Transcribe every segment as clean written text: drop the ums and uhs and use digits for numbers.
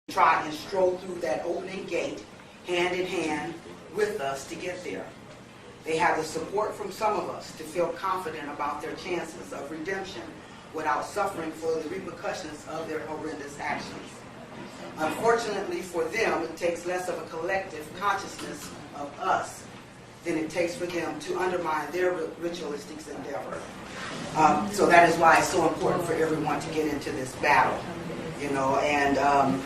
try and stroll through that opening gate hand in hand with us to get there. They have the support from some of us to feel confident about their chances of redemption without suffering for the repercussions of their horrendous actions. Unfortunately for them, it takes less of a collective consciousness of us than it takes for them to undermine their ritualistic endeavor. So that is why it's so important for everyone to get into this battle, and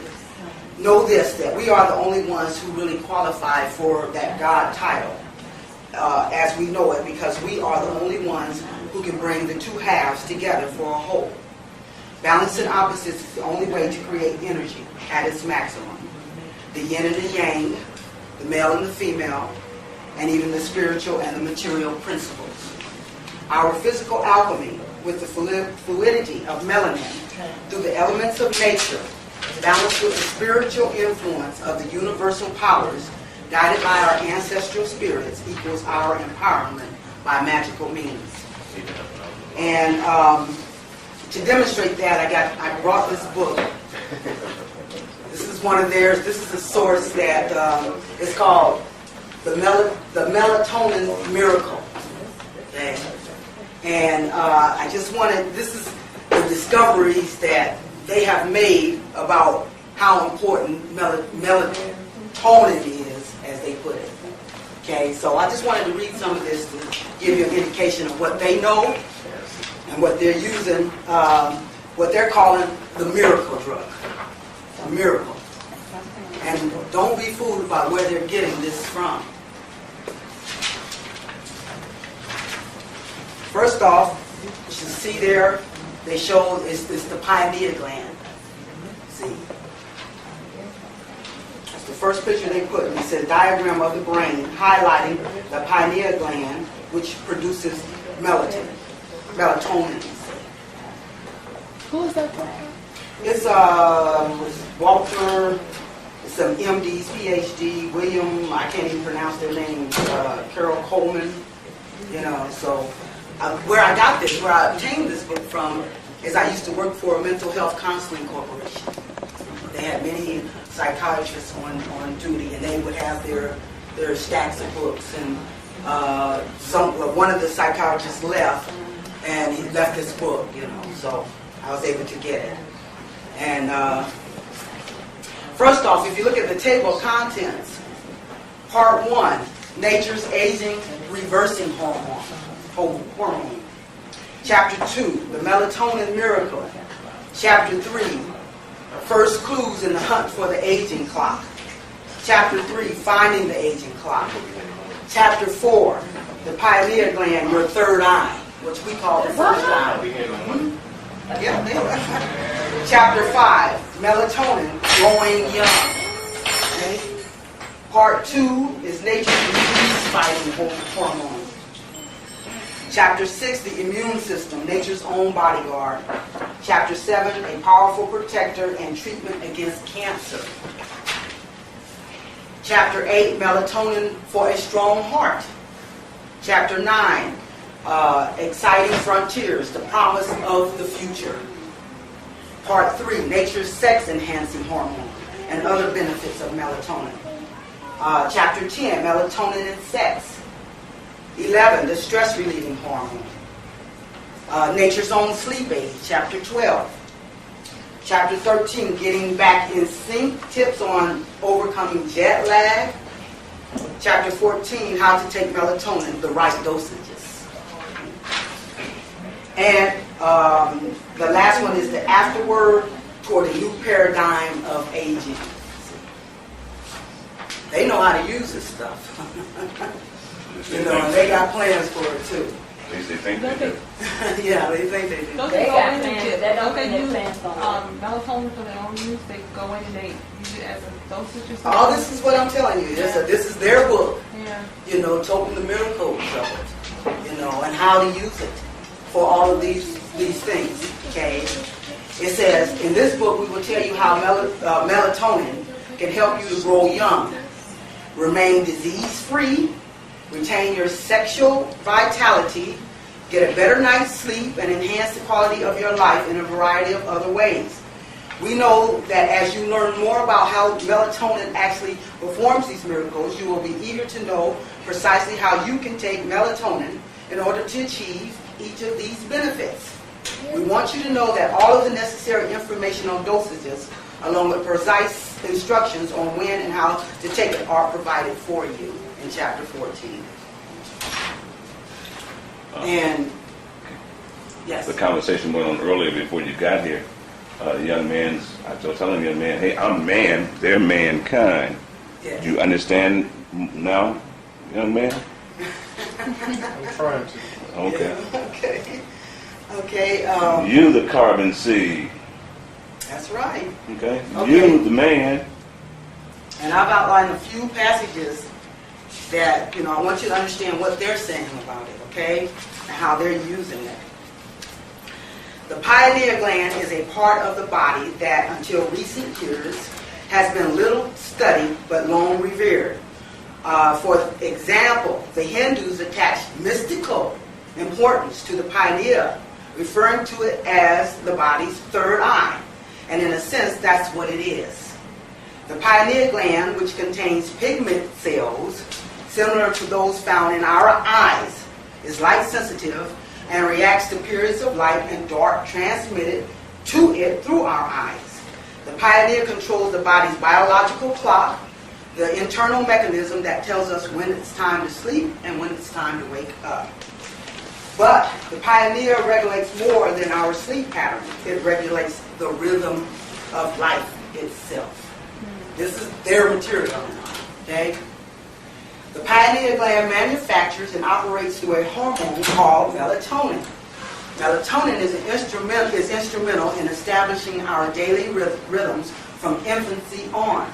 know this, that we are the only ones who really qualify for that God title as we know it, because we are the only ones who can bring the two halves together for a whole. Balancing opposites is the only way to create energy at its maximum. The yin and the yang, the male and the female, and even the spiritual and the material principles. Our physical alchemy, with the fluidity of melanin, through the elements of nature, balanced with the spiritual influence of the universal powers, guided by our ancestral spirits, equals our empowerment by magical means. And to demonstrate that, I brought this book. This is one of theirs. This is a source that is called the Melatonin Miracle. Okay? And I just wanted, this is the discoveries that they have made about how important melatonin is, as they put it. Okay, so I just wanted to read some of this to give you an indication of what they know and what they're using, what they're calling the miracle drug. A miracle. And don't be fooled by where they're getting this from. First off, you should see there, they show it's the pineal gland. See? That's the first picture they put. It said diagram of the brain highlighting the pineal gland, which produces melatonin. Who is that from? It's Walter, some MDs, PhD, William, I can't even pronounce their names, Carol Coleman, so where I got this, where I obtained this book from, is I used to work for a mental health counseling corporation. They had many psychiatrists on duty, and they would have their stacks of books. And one of the psychiatrists left, and he left this book, so I was able to get it. And first off, if you look at the table of contents, Part 1, Nature's Aging Reversing Hormone. Chapter 2, The Melatonin Miracle. Chapter 3, First Clues in the Hunt for the Aging Clock. Chapter 3, Finding the Aging Clock. Chapter 4, The Pineal Gland, Your Third Eye, which we call the first eye. Chapter 5, Melatonin, Growing Young. Okay? Part 2 is Nature's Disease-Fighting Hormone. Chapter 6, the immune system, nature's own bodyguard. Chapter 7, a powerful protector and treatment against cancer. Chapter 8, melatonin for a strong heart. Chapter 9, exciting frontiers, the promise of the future. Part 3, nature's sex-enhancing hormone and other benefits of melatonin. Chapter 10, melatonin and sex. 11, the stress-relieving hormone. Nature's own sleep aid, Chapter 12. Chapter 13, getting back in sync, tips on overcoming jet lag. Chapter 14, how to take melatonin, the right dosages. And the last one is the afterword toward a new paradigm of aging. They know how to use this stuff. And they got plans for it too. At least they think they do. Yeah, they think they do. Don't they go in and use melatonin for their own use? They go in and they use it as a dosage or something? All this is what I'm telling you. This is their book. Yeah. Total the miracles of it. And how to use it for all of these things. Okay. It says in this book we will tell you how melatonin can help you to grow young, remain disease-free, retain your sexual vitality, get a better night's sleep, and enhance the quality of your life in a variety of other ways. We know that as you learn more about how melatonin actually performs these miracles, you will be eager to know precisely how you can take melatonin in order to achieve each of these benefits. We want you to know that all of the necessary information on dosages, along with precise instructions on when and how to take it, are provided for you in Chapter 14. And, yes? The conversation went on earlier before you got here. The young man's, I was telling the young man, hey, I'm man, they're mankind. Yes. Do you understand now, young man? I'm trying to. Okay. Yeah, okay. You the carbon seed. That's right. Okay? Okay. You the man. And I've outlined a few passages that, I want you to understand what they're saying about it, okay? And how they're using it. The pineal gland is a part of the body that, until recent years, has been little studied but long revered. For example, the Hindus attached mystical importance to the pineal, referring to it as the body's third eye. And in a sense, that's what it is. The pineal gland, which contains pigment cells similar to those found in our eyes, is light sensitive and reacts to periods of light and dark transmitted to it through our eyes. The pineal controls the body's biological clock, the internal mechanism that tells us when it's time to sleep and when it's time to wake up. But the pineal regulates more than our sleep pattern. It regulates the rhythm of life itself. This is their material, okay? The pineal gland manufactures and operates through a hormone called melatonin. Melatonin is instrumental in establishing our daily rhythms from infancy on.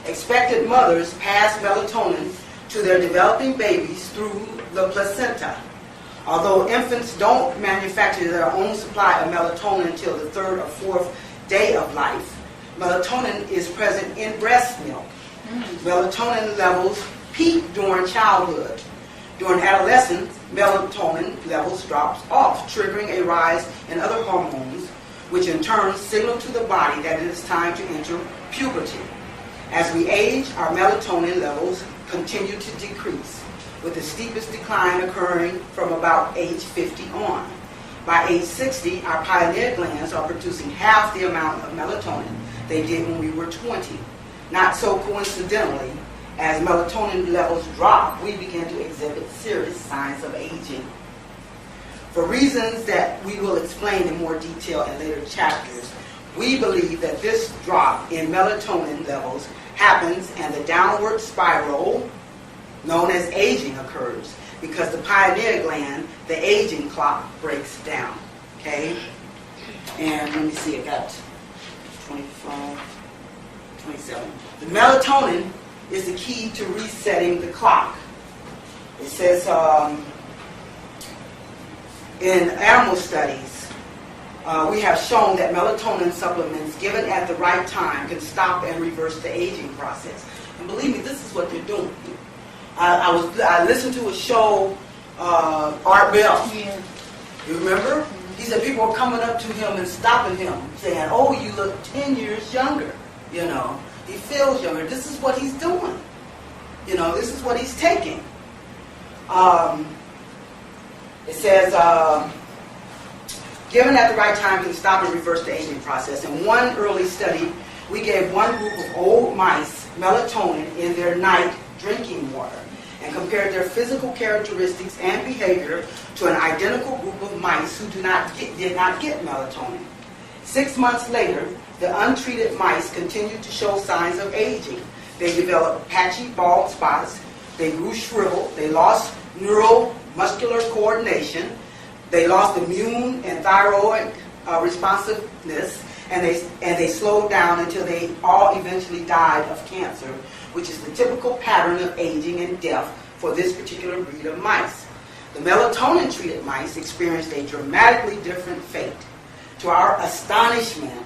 Expectant mothers pass melatonin to their developing babies through the placenta. Although infants don't manufacture their own supply of melatonin until the third or fourth day of life, melatonin is present in breast milk. Melatonin levels peak during childhood. During adolescence, melatonin levels drops off, triggering a rise in other hormones, which in turn signal to the body that it is time to enter puberty. As we age, our melatonin levels continue to decrease, with the steepest decline occurring from about age 50 on. By age 60, our pineal glands are producing half the amount of melatonin they did when we were 20. Not so coincidentally, as melatonin levels drop, we begin to exhibit serious signs of aging. For reasons that we will explain in more detail in later chapters, we believe that this drop in melatonin levels happens and the downward spiral, known as aging, occurs because the pineal gland, the aging clock, breaks down. Okay? And let me see, I got 25, 27. The melatonin is the key to resetting the clock. It says in animal studies, we have shown that melatonin supplements given at the right time can stop and reverse the aging process. And believe me, this is what they're doing. I listened to a show, Art Bell. Yeah. You remember? He said people were coming up to him and stopping him, saying, "Oh, you look 10 years younger." You know, he feels younger. This is what he's doing. You know, this is what he's taking. It says, given at the right time can stop and reverse the aging process. In one early study, we gave one group of old mice melatonin in their night drinking water and compared their physical characteristics and behavior to an identical group of mice who did not get melatonin. 6 months later, the untreated mice continued to show signs of aging. They developed patchy bald spots, they grew shriveled, they lost neuromuscular coordination, they lost immune and thyroid responsiveness, and they slowed down until they all eventually died of cancer, which is the typical pattern of aging and death for this particular breed of mice. The melatonin-treated mice experienced a dramatically different fate. To our astonishment,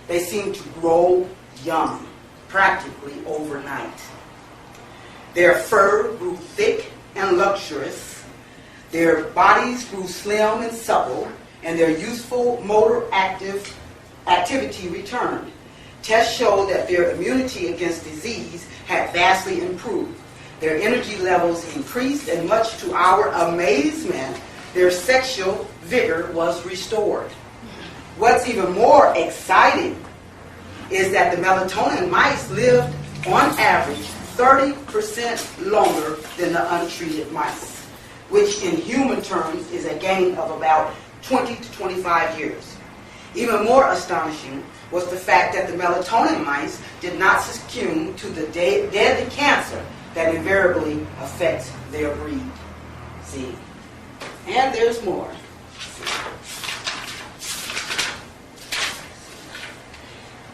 they seemed to grow young, practically overnight. Their fur grew thick and luxurious, their bodies grew slim and supple, and their youthful motor active activity returned. Tests showed that their immunity against disease had vastly improved. Their energy levels increased, and much to our amazement, their sexual vigor was restored. What's even more exciting is that the melatonin mice lived, on average, 30% longer than the untreated mice, which in human terms is a gain of about 20 to 25 years. Even more astonishing was the fact that the melatonin mice did not succumb to the deadly cancer that invariably affects their breed. See? And there's more.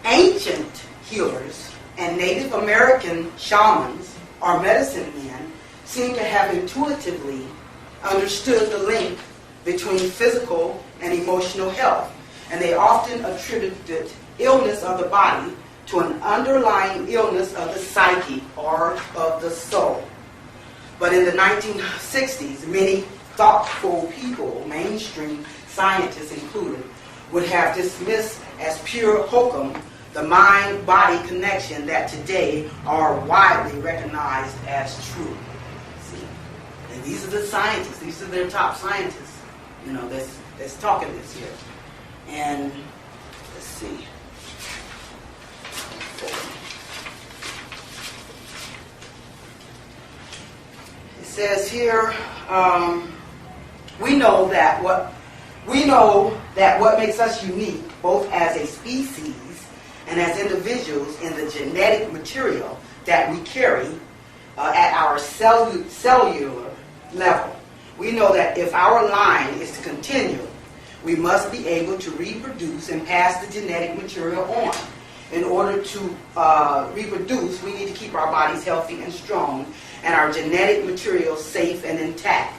Ancient healers and Native American shamans or medicine men seem to have intuitively understood the link between physical and emotional health, and they often attributed illness of the body to an underlying illness of the psyche or of the soul. But in the 1960s, many thoughtful people, mainstream scientists included, would have dismissed as pure hokum the mind-body connection that today are widely recognized as true. See? And these are the scientists, these are their top scientists, you know, that's talking this here. And let's see. It says here, we know that what makes us unique, both as a species and as individuals, in the genetic material that we carry at our cellular level. We know that if our line is to continue, we must be able to reproduce and pass the genetic material on. In order to reproduce, we need to keep our bodies healthy and strong and our genetic material safe and intact.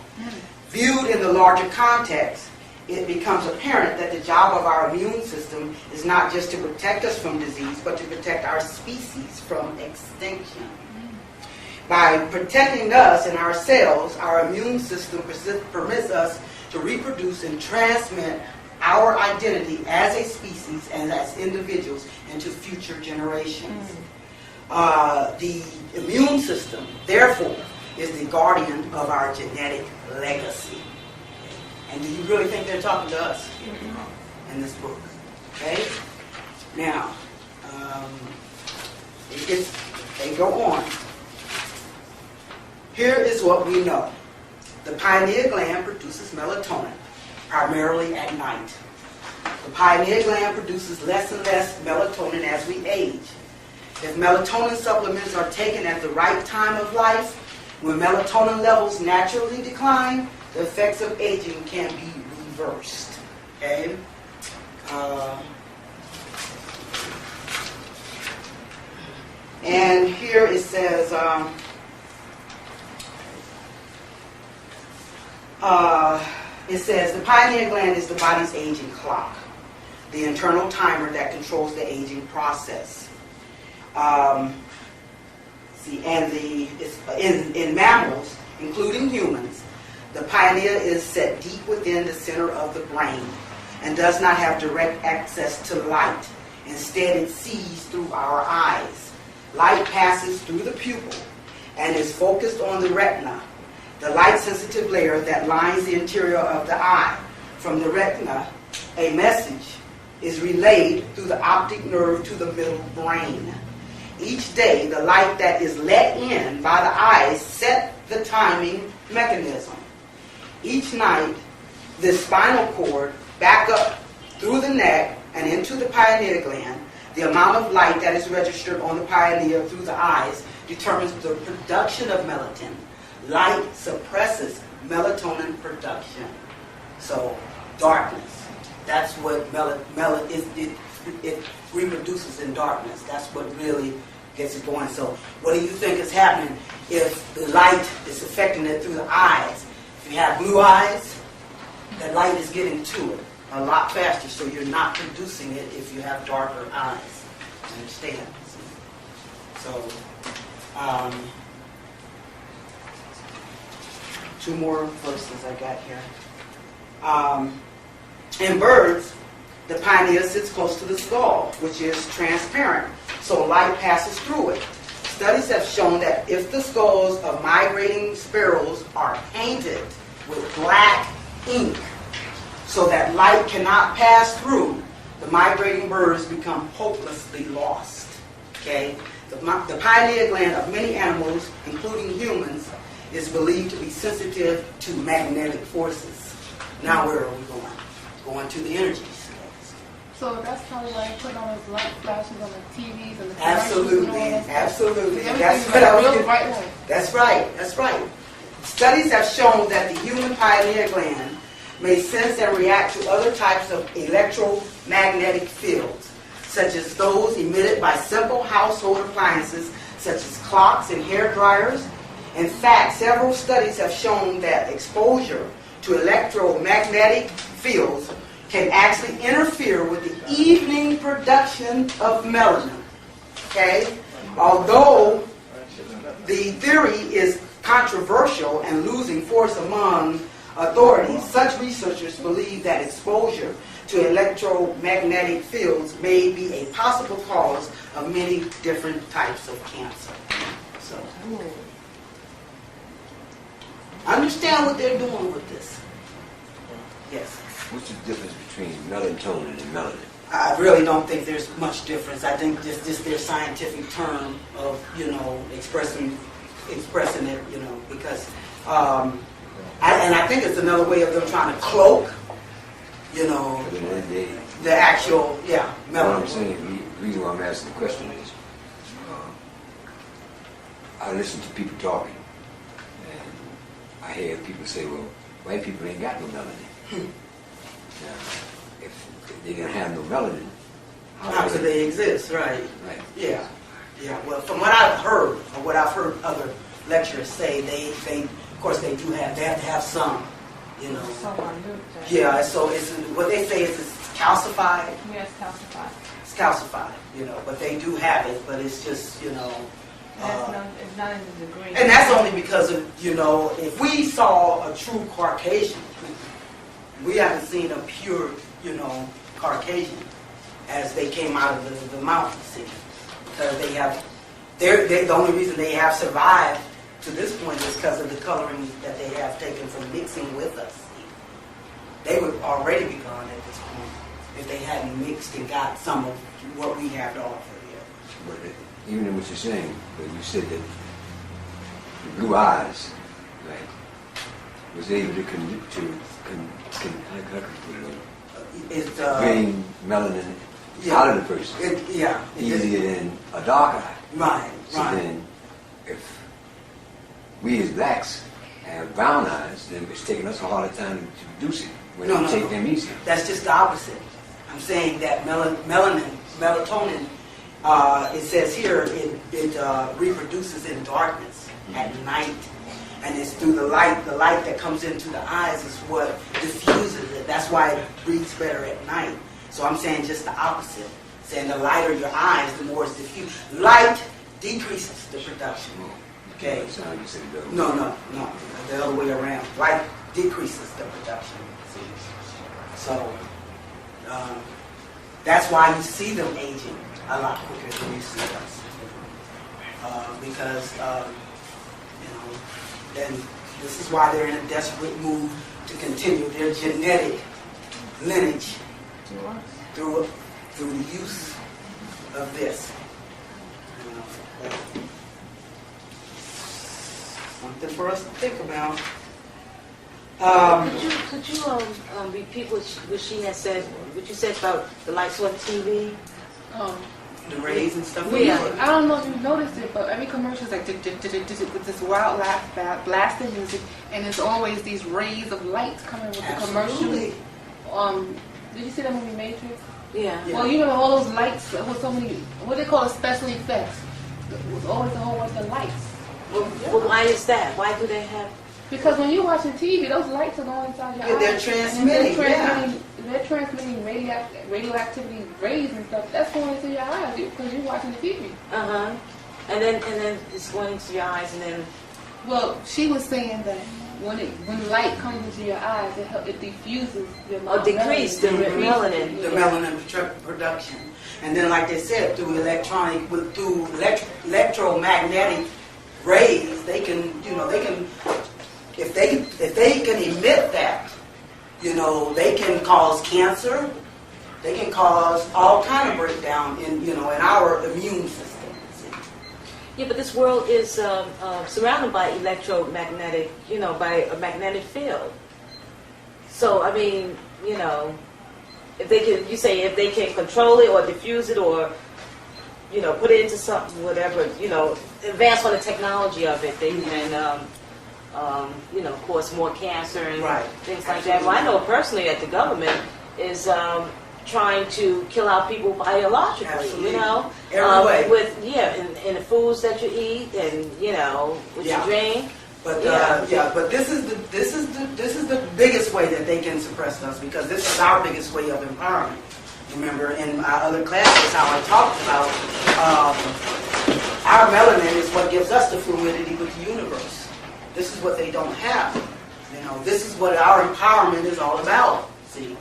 Viewed in the larger context, it becomes apparent that the job of our immune system is not just to protect us from disease, but to protect our species from extinction. By protecting us and our cells, our immune system permits us to reproduce and transmit our identity as a species and as individuals into future generations. The immune system, therefore, is the guardian of our genetic legacy. And do you really think they're talking to us in this book? Okay? Now, they go on. Here is what we know. The pineal gland produces melatonin, primarily at night. The pineal gland produces less and less melatonin as we age. If melatonin supplements are taken at the right time of life, when melatonin levels naturally decline, the effects of aging can be reversed. Okay? And here it says, the pineal gland is the body's aging clock, the internal timer that controls the aging process. In mammals, including humans, the pineal is set deep within the center of the brain and does not have direct access to light. Instead, it sees through our eyes. Light passes through the pupil and is focused on the retina, the light-sensitive layer that lines the interior of the eye. From the retina, a message is relayed through the optic nerve to the middle brain. Each day, the light that is let in by the eyes set the timing mechanism. Each night, the spinal cord back up through the neck and into the pineal gland. The amount of light that is registered on the pineal through the eyes determines the production of melatonin. Light suppresses melatonin production. So, darkness. That's what it reproduces in darkness. That's what really gets it going. So, what do you think is happening if the light is affecting it through the eyes? If you have blue eyes, that light is getting to it a lot faster, so you're not producing it if you have darker eyes. Understand? So, two more verses I got here. In birds, The pineal sits close to the skull, which is transparent, so light passes through it. Studies have shown that if the skulls of migrating sparrows are painted with black ink so that light cannot pass through, the migrating birds become hopelessly lost. Okay? The pineal gland of many animals, including humans, is believed to be sensitive to magnetic forces. Now where are we going? Going to the energy scales. So that's probably why they put on those light flashes on the TVs and the commercials Absolutely, and all that stuff. absolutely. Everything's That's what I was real getting. bright light. That's right, that's right. Studies have shown that the human pineal gland may sense and react to other types of electromagnetic fields, such as those emitted by simple household appliances, such as clocks and hair dryers. In fact, several studies have shown that exposure to electromagnetic fields can actually interfere with the evening production of melanin. Okay? Although the theory is controversial and losing force among authorities, such researchers believe that exposure to electromagnetic fields may be a possible cause of many different types of cancer. So, understand what they're doing with this. Yes. What's the difference between melatonin and melanin? I really don't think there's much difference. I think just their scientific term of, expressing it, because, I think it's another way of them trying to cloak, At the end of the day, the actual, what I'm melanin. saying, the reason why I'm asking the question is, I listen to people talking, and I hear people say, well, white people ain't got no melanin. Now, if they didn't have no melanin, How could they exist, right? Right. Yeah. Yeah. Well, from what I've heard, or what I've heard other lecturers say, they of course they have to have some, Someone do that. Yeah, so it's what they say is it's calcified. Yes, calcified. It's calcified, but they do have it, but it's just, It's not in the degree. and that's only because of, if we saw a true Caucasian, we haven't seen a pure, Caucasian as they came out of the mountain, see, because the only reason they have survived to this point is because of the coloring that they have taken from mixing with us. They would already be gone at this point if they hadn't mixed and got some of what we have to offer here. but even in what you're saying, but you said that the blue eyes, right, was able to bring melanin out of the person easier than a dark eye. Right, So right. then, if we as blacks have brown eyes, then it's taking us a harder time to produce it when No, we no, take no. them easier. That's just the opposite. I'm saying that melatonin, it says here, it reproduces in darkness at night. And it's through the light that comes into the eyes is what diffuses it. That's why it reads better at night. So I'm saying just the opposite. Saying the lighter your eyes, the more it's diffused. Light decreases the production. Okay? That's how you said it, though. No. The other way around. Light decreases the production. So, that's why you see them aging a lot quicker than you see us. Because, then this is why they're in a desperate move to continue their genetic lineage through the use of this. Something for us to think about. Could you repeat what she had said? What you said about the lights on TV? The rays and stuff. Yeah, I don't know if you've noticed it, but every commercial is like with this wild blasting music, and there's always these rays of light coming with the commercial. Absolutely. Did you see that movie Matrix? Yeah. Well, you remember all those lights with so many, what they call it, special effects. It was always a whole bunch of lights. Well, why is that? Why do they have? Because when you're watching TV, those lights are going inside your Yeah, eyes. they're And transmitting, they're transmitting radioactivity rays and stuff. That's going into your eyes because you're watching the TV. And then it's going into your eyes, and then. Well, she was saying that when light comes into your eyes, it diffuses your Or decrease the melanin. The melanin production. And then, like they said, through electromagnetic rays, they can, if they can emit that, they can cause cancer. They can cause all kind of breakdown in our immune system. Yeah, but this world is surrounded by electromagnetic, by a magnetic field. So, I mean, if they can control it or diffuse it or, put it into something, whatever, advance on the technology of it, they can, cause more cancer and things like that. Well, I know personally that the government is trying to kill out people biologically, Absolutely. Every way. With in the foods that you eat and what you drink. But but this is the biggest way that they can suppress us, because this is our biggest way of empowerment. Remember in my other classes how I talked about our melanin is what gives us the fluidity with the universe. This is what they don't have. This is what our empowerment is all about. See.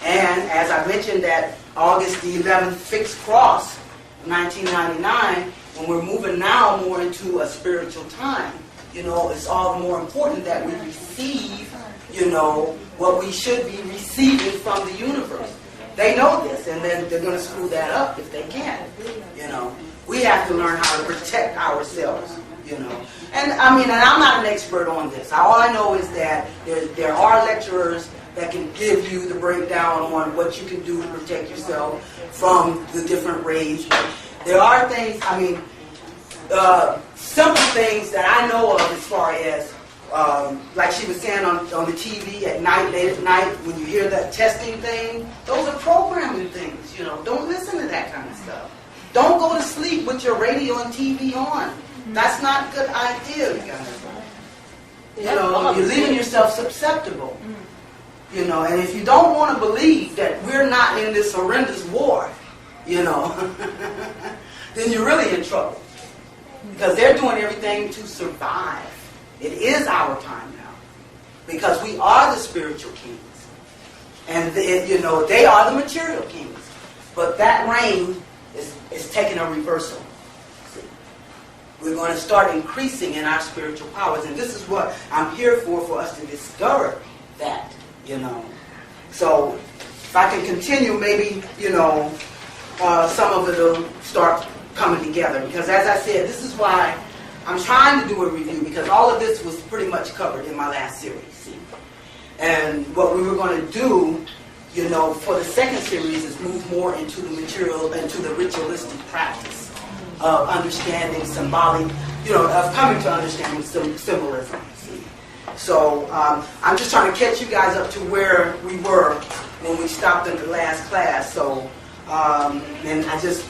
And as I mentioned that August the 11th fixed cross, 1999, when we're moving now more into a spiritual time, it's all the more important that we receive, what we should be receiving from the universe. They know this, and then they're going to screw that up if they can. We have to learn how to protect ourselves, And and I'm not an expert on this. All I know is that there are lecturers that can give you the breakdown on what you can do to protect yourself from the different rays. There are things, simple things that I know of as far as, like she was saying on the TV at night, late at night, when you hear that testing thing, those are programming things, Don't listen to that kind of stuff. Don't go to sleep with your radio and TV on. That's not a good idea, you guys. You're leaving yourself susceptible. And if you don't want to believe that we're not in this horrendous war, then you're really in trouble. Because they're doing everything to survive. It is our time now. Because we are the spiritual kings. And, they are the material kings. But that reign is taking a reversal. See? We're going to start increasing in our spiritual powers. And this is what I'm here for us to discover that. So if I can continue, maybe, some of it will start coming together. Because as I said, this is why I'm trying to do a review, because all of this was pretty much covered in my last series. See? And what we were going to do, for the second series is move more into the material, into the ritualistic practice of understanding symbolic, of coming to understanding symbolism. See? So I'm just trying to catch you guys up to where we were when we stopped in the last class. So, and I just,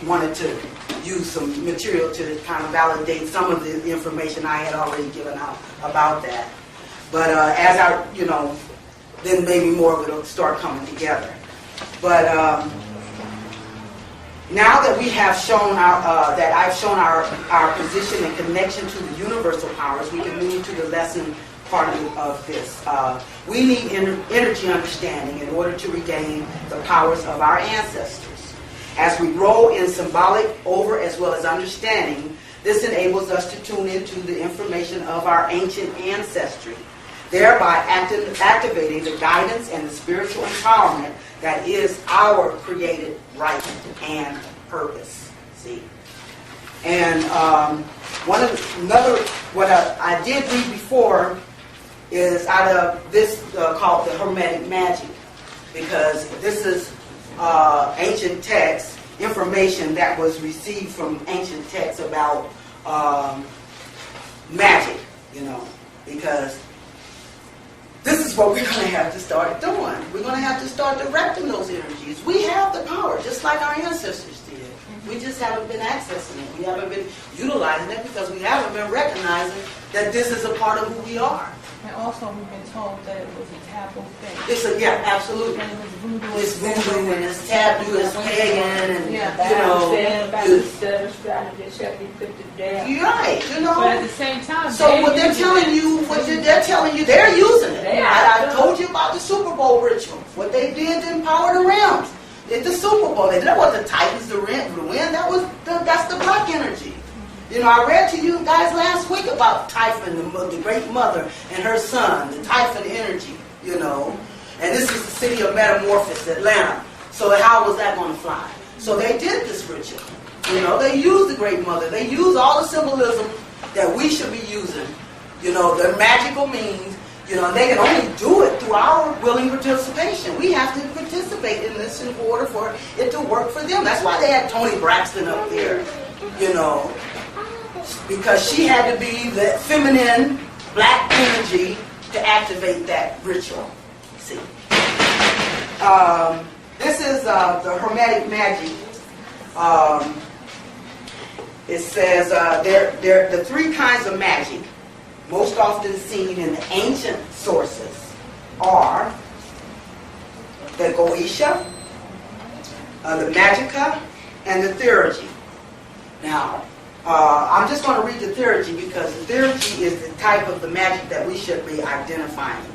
wanted to use some material to kind of validate some of the information I had already given out about that. But as I, then maybe more of it will start coming together. But now that we have shown that I've shown our position and connection to the universal powers, we can move to the lesson part of this. We need energy understanding in order to regain the powers of our ancestors. As we grow in symbolic over as well as understanding, this enables us to tune into the information of our ancient ancestry, thereby activating the guidance and the spiritual empowerment that is our created right and purpose. See, and what I did read before is out of this called the Hermetic Magic, because this is ancient text information that was received from ancient texts about magic, because this is what we're going to have to start doing. We're going to have to start directing those energies. We have the power, just like our ancestors did. We just haven't been accessing it. We haven't been utilizing it because we haven't been recognizing that this is a part of who we are. And also, we've been told that it was a taboo thing. Yeah, absolutely. And it was voodoo. It's voodoo and it's taboo, it's pagan, and Yeah. you know, Instead of strategies shall be put to death. you're right. You But at know. the same time, So what they're telling you, they're using it. I told you about the Super Bowl ritual. What they did to empower the realms. At the Super Bowl, that wasn't the Titans, the wind. That's the black energy. You know, I read to you guys last week about Typhon, the great mother, and her son, the Typhon energy, you know. And this is the city of Metamorphosis, Atlanta. So how was that going to fly? So they did this ritual. You know, they used the great mother. They used all the symbolism that we should be using. You know, the magical means, you know, and they can only do it through our willing participation. We have to participate in this in order for it to work for them. That's why they had Toni Braxton up there, you know. Because she had to be the feminine black energy to activate that ritual. See, this is the Hermetic magic. It says the three kinds of magic most often seen in the ancient sources are the Goetia, the Magica, and the Theurgy. Now, I'm just going to read the Theurgy because the Theurgy is the type of the magic that we should be identifying.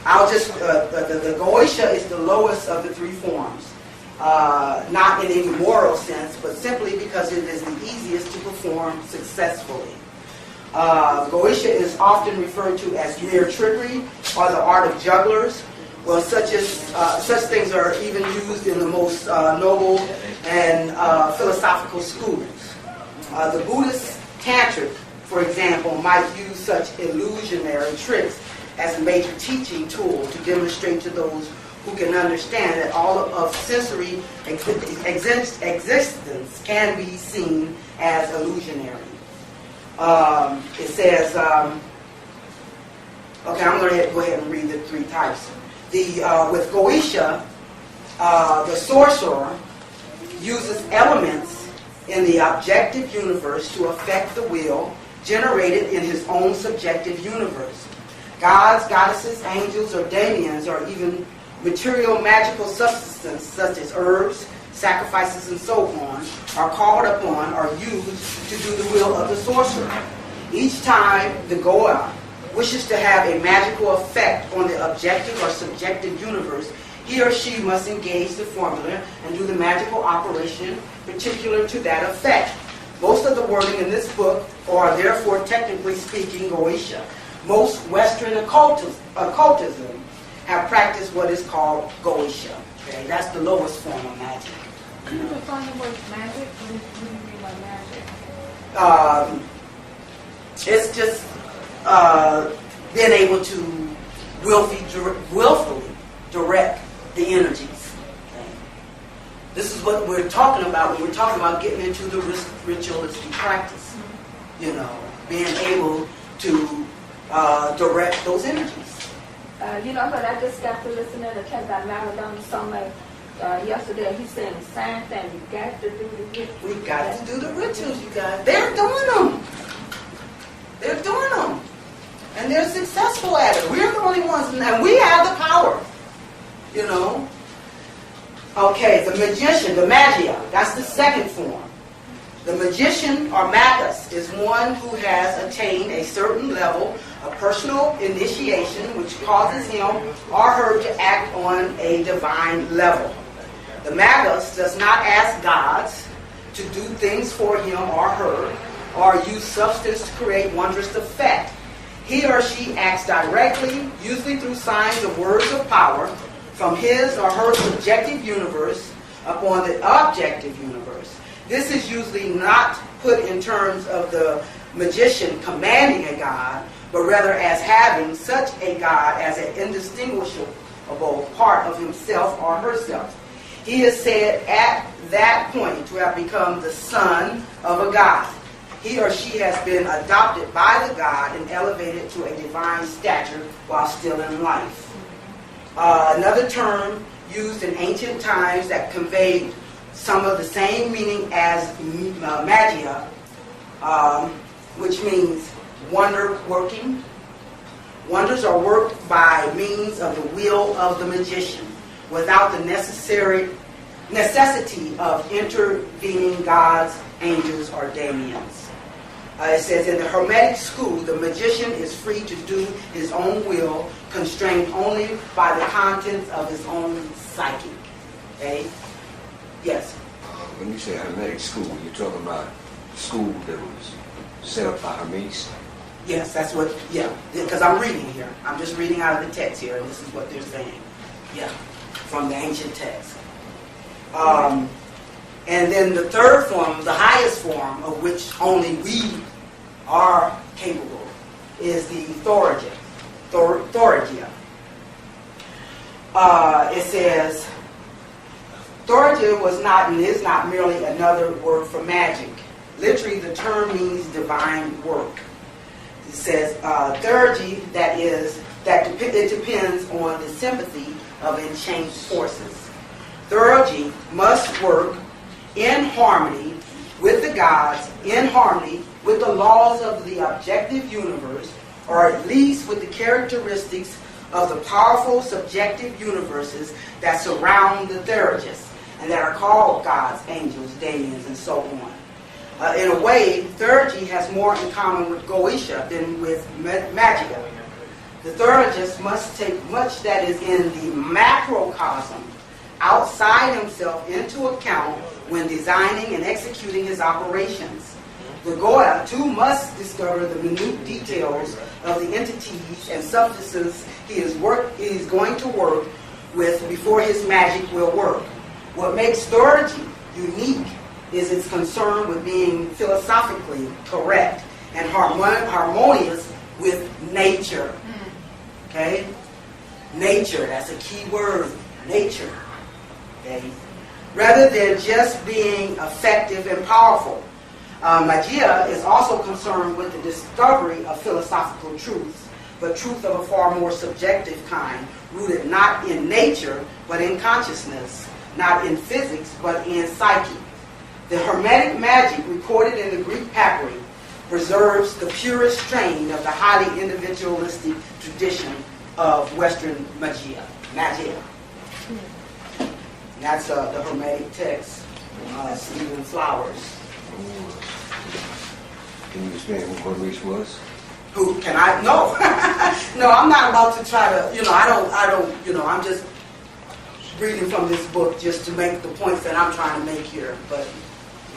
The Goetia is the lowest of the three forms. Not in any moral sense, but simply because it is the easiest to perform successfully. Goetia is often referred to as mere trickery or the art of jugglers. Well, such things are even used in the most noble and philosophical schools. The Buddhist tantric, for example, might use such illusionary tricks as a major teaching tool to demonstrate to those who can understand that all of sensory existence can be seen as illusionary. It says, okay, I'm going to go ahead and read the three types. With Goetia, the sorcerer uses elements in the objective universe to affect the will generated in his own subjective universe. Gods, goddesses, angels, or daemons, or even material magical substances such as herbs, sacrifices, and so on, are called upon or used to do the will of the sorcerer. Each time the Goa wishes to have a magical effect on the objective or subjective universe, he or she must engage the formula and do the magical operation particular to that effect. Most of the wording in this book are therefore, technically speaking, Goetia. Most Western occultism have practiced what is called Goetia. Okay, that's the lowest form of magic. Can you define the word magic? What do you mean by magic? It's just being able to willfully direct the energies. Okay? This is what we're talking about when we're talking about getting into the ritualistic practice. You know, being able to direct those energies. But I just got to listen to the Cat by Maradona song yesterday. He's saying the same thing. You got to do the rituals. We got to do the rituals, you guys. They're doing them. They're doing them. And they're successful at it. We're the only ones, and we have the power. You know? Okay, the magician, the magia, that's the second form. The magician, or magus, is one who has attained a certain level of personal initiation which causes him or her to act on a divine level. The magus does not ask gods to do things for him or her or use substance to create wondrous effect. He or she acts directly, usually through signs or words of power, from his or her subjective universe upon the objective universe. This is usually not put in terms of the magician commanding a god, but rather as having such a god as an indistinguishable part of himself or herself. He is said at that point to have become the son of a god. He or she has been adopted by the god and elevated to a divine stature while still in life. Another term used in ancient times that conveyed some of the same meaning as magia, which means wonder working, Wonders are worked by means of the will of the magician, without the necessity of intervening gods, angels, or daemons. It says, in the Hermetic school, the magician is free to do his own will, constrained only by the contents of his own psyche. Okay? Yes? When you say Hermetic school, you're talking about school that was set up by Hermes? Yes, that's what, yeah, because I'm reading here. I'm just reading out of the text here, and this is what they're saying. Yeah, from the ancient text. And then the third form, the highest form, of which only we are capable, is the Thoragia. It says, Thoragia was not and is not merely another word for magic. Literally, the term means divine work. It says, Theurgy, it depends on the sympathy of enchained forces. Theurgy must work in harmony with the gods, in harmony with the laws of the objective universe, or at least with the characteristics of the powerful subjective universes that surround the Theurgist, and that are called gods, angels, daemons, and so on. In a way, Theurgy has more in common with Goetia than with Magica. The Theurgist must take much that is in the macrocosm outside himself into account when designing and executing his operations. The Goa, too, must discover the minute details of the entities and substances he is going to work with before his magic will work. What makes Theurgy unique is its concern with being philosophically correct and harmonious with nature. Okay? Nature, that's a key word. Nature. Okay? Rather than just being effective and powerful. Magia is also concerned with the discovery of philosophical truths, but truth of a far more subjective kind, rooted not in nature, but in consciousness, not in physics, but in psyche. The Hermetic magic recorded in the Greek papyri preserves the purest strain of the highly individualistic tradition of Western magia. That's the Hermetic text, Stephen Flowers. Can you explain what Hermes was? Who can I? No, no. I'm not about to try to. I don't. I'm just reading from this book just to make the points that I'm trying to make here. But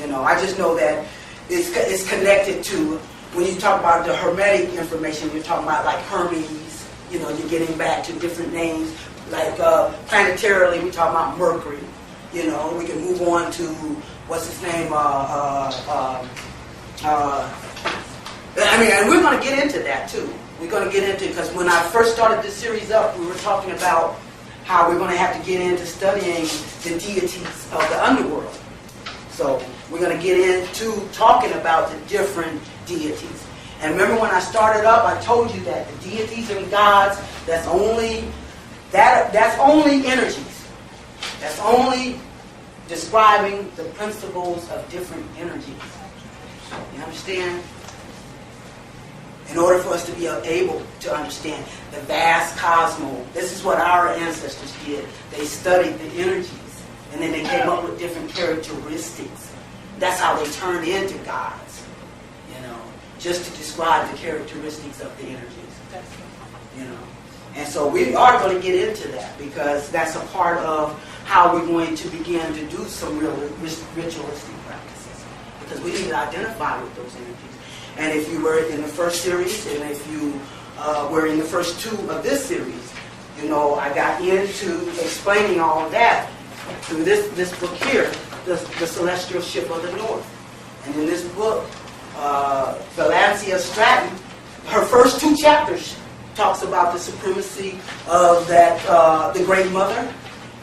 I just know that it's connected to when you talk about the Hermetic information. You're talking about like Hermes. You're getting back to different names. Like planetarily, we talk about Mercury. We can move on to what's his name. And we're going to get into that too. We're going to get into, because when I first started this series up, we were talking about how we're going to have to get into studying the deities of the underworld. So we're going to get into talking about the different deities. And remember when I started up, I told you that the deities and gods, that's only energies. That's only describing the principles of different energies. You understand? In order for us to be able to understand the vast cosmos, this is what our ancestors did. They studied the energies, and then they came up with different characteristics. That's how they turned into gods, just to describe the characteristics of the energies. And so we are going to get into that, because that's a part of how we're going to begin to do some real ritualistic practices, because we need to identify with those energies. And if you were in the first series, and if you were in the first two of this series, I got into explaining all of that through this book here, the Celestial Ship of the North. And in this book, Valencia Stratton, her first two chapters talks about the supremacy of the Great Mother,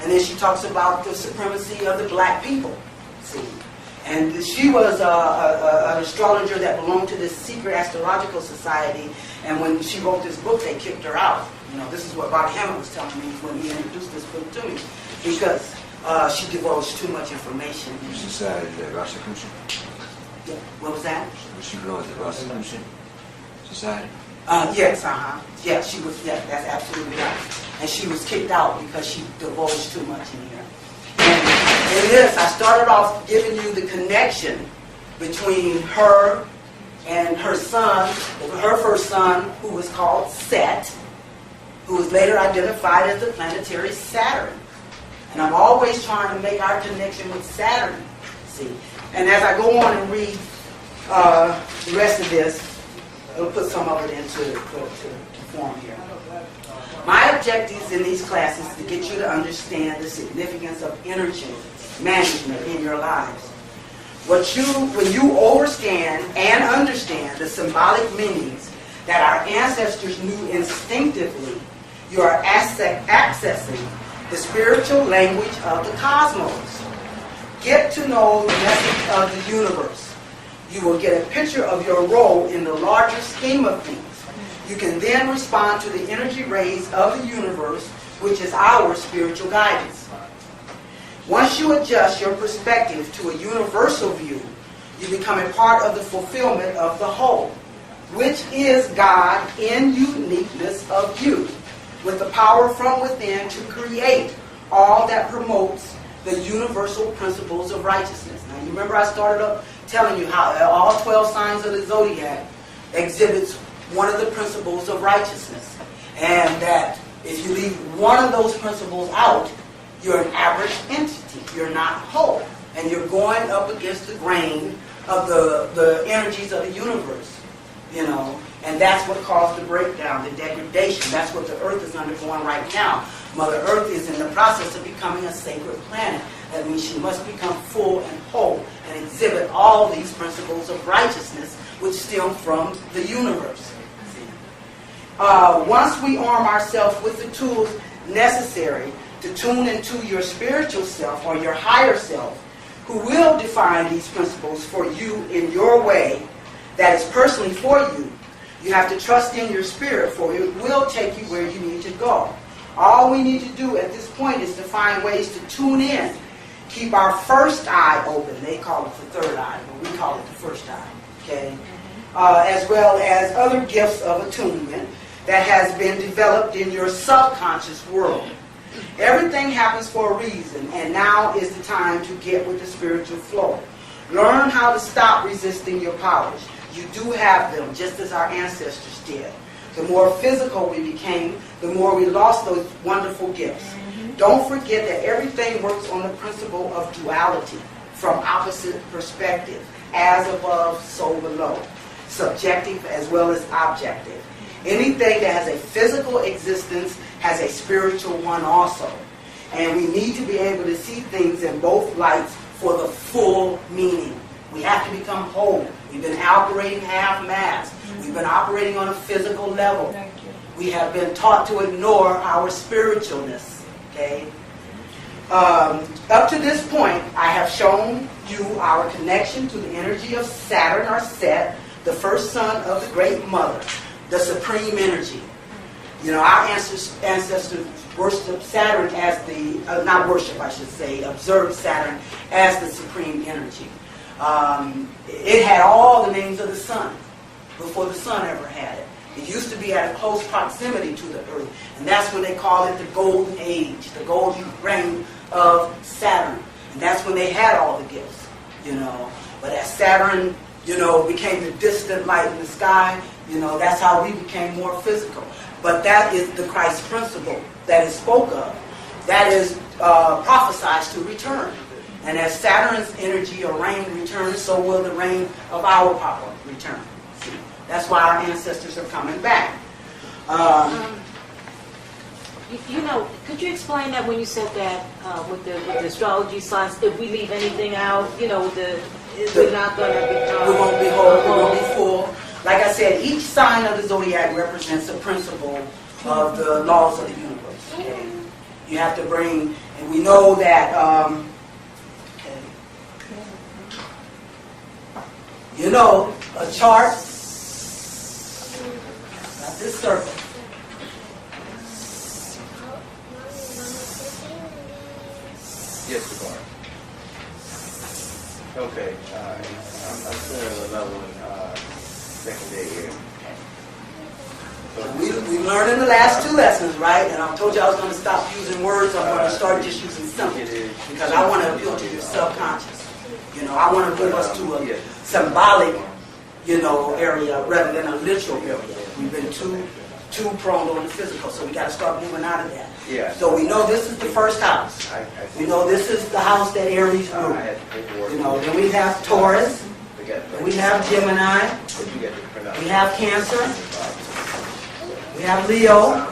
and then she talks about the supremacy of the black people. See? And she was an astrologer that belonged to this secret astrological society. And when she wrote this book, they kicked her out. This is what Bobby Hammond was telling me when he introduced this book to me, because she divulged too much information. The Society of the Rosicrucian? Yeah. What was that? Was she belonged to the Rosicrucian Society? Yes, yeah, she was, yeah, that's absolutely right. And she was kicked out because she divulged too much in here. And in this, I started off giving you the connection between her and her son, her first son, who was called Set, who was later identified as the planetary Saturn. And I'm always trying to make our connection with Saturn, see. And as I go on and read the rest of this, I'll put some of it into form here. My objectives in these classes is to get you to understand the significance of energy management in your lives. When you overstand and understand the symbolic meanings that our ancestors knew instinctively, you are accessing the spiritual language of the cosmos. Get to know the message of the universe. You will get a picture of your role in the larger scheme of things. You can then respond to the energy rays of the universe, which is our spiritual guidance. Once you adjust your perspective to a universal view, you become a part of the fulfillment of the whole, which is God in uniqueness of you, with the power from within to create all that promotes the universal principles of righteousness. Now, you remember I started up telling you how all 12 signs of the Zodiac exhibits one of the principles of righteousness. And that if you leave one of those principles out, you're an average entity. You're not whole. And you're going up against the grain of the energies of the universe. You know, and that's what caused the breakdown, the degradation. That's what the Earth is undergoing right now. Mother Earth is in the process of becoming a sacred planet. That means she must become full and whole and exhibit all these principles of righteousness which stem from the universe. Once we arm ourselves with the tools necessary to tune into your spiritual self or your higher self, who will define these principles for you in your way, that is personally for you, you have to trust in your spirit, for it will take you where you need to go. All we need to do at this point is to find ways to tune in. Keep our first eye open. They call it the third eye, but we call it the first eye. Okay? As well as other gifts of attunement that has been developed in your subconscious world. Everything happens for a reason, and now is the time to get with the spiritual flow. Learn how to stop resisting your powers. You do have them, just as our ancestors did. The more physical we became, the more we lost those wonderful gifts. Don't forget that everything works on the principle of duality, from opposite perspective, as above, so below. Subjective as well as objective. Anything that has a physical existence has a spiritual one also. And we need to be able to see things in both lights for the full meaning. We have to become whole. We've been operating half-mast. We've been operating on a physical level. We have been taught to ignore our spiritualness. Okay? Up to this point, I have shown you our connection to the energy of Saturn or Set, the first son of the Great Mother, the supreme energy. You know, our ancestors worshiped Saturn as the, not worship I should say, observed Saturn as the supreme energy. It had all the names of the sun before the sun ever had it. It used to be at a close proximity to the earth, and that's when they called it the golden age, the golden reign of Saturn. And that's when they had all the gifts, you know. But as Saturn, you know, became the distant light in the sky, you know, that's how we became more physical. But that is the Christ principle that is spoke of. That is prophesied to return. And as Saturn's energy or reign returns, so will the reign of our power return. See? That's why our ancestors are coming back. You know, could you explain that when you said that with the astrology signs, if we leave anything out, you know, we're not going to become... We won't be whole, we won't be full. Like I said, each sign of the zodiac represents a principle of the laws of the universe. Okay? You have to bring, and we know that, you know, a chart, got this circle. Yes, Debar. Okay, I'm still in the level in second day here. We learned in the last 2 lessons, right? And I told you I was going to stop using words. I'm going to start just using symbols because I want to appeal to your subconscious. I want to move us to a symbolic, area rather than a literal area. We've been too prone on the physical, so we got to start moving out of that. Yeah. So we know this is the first house. We know this is the house that Aries grew. Then we have Taurus. We have Gemini. We have Cancer. We have Leo.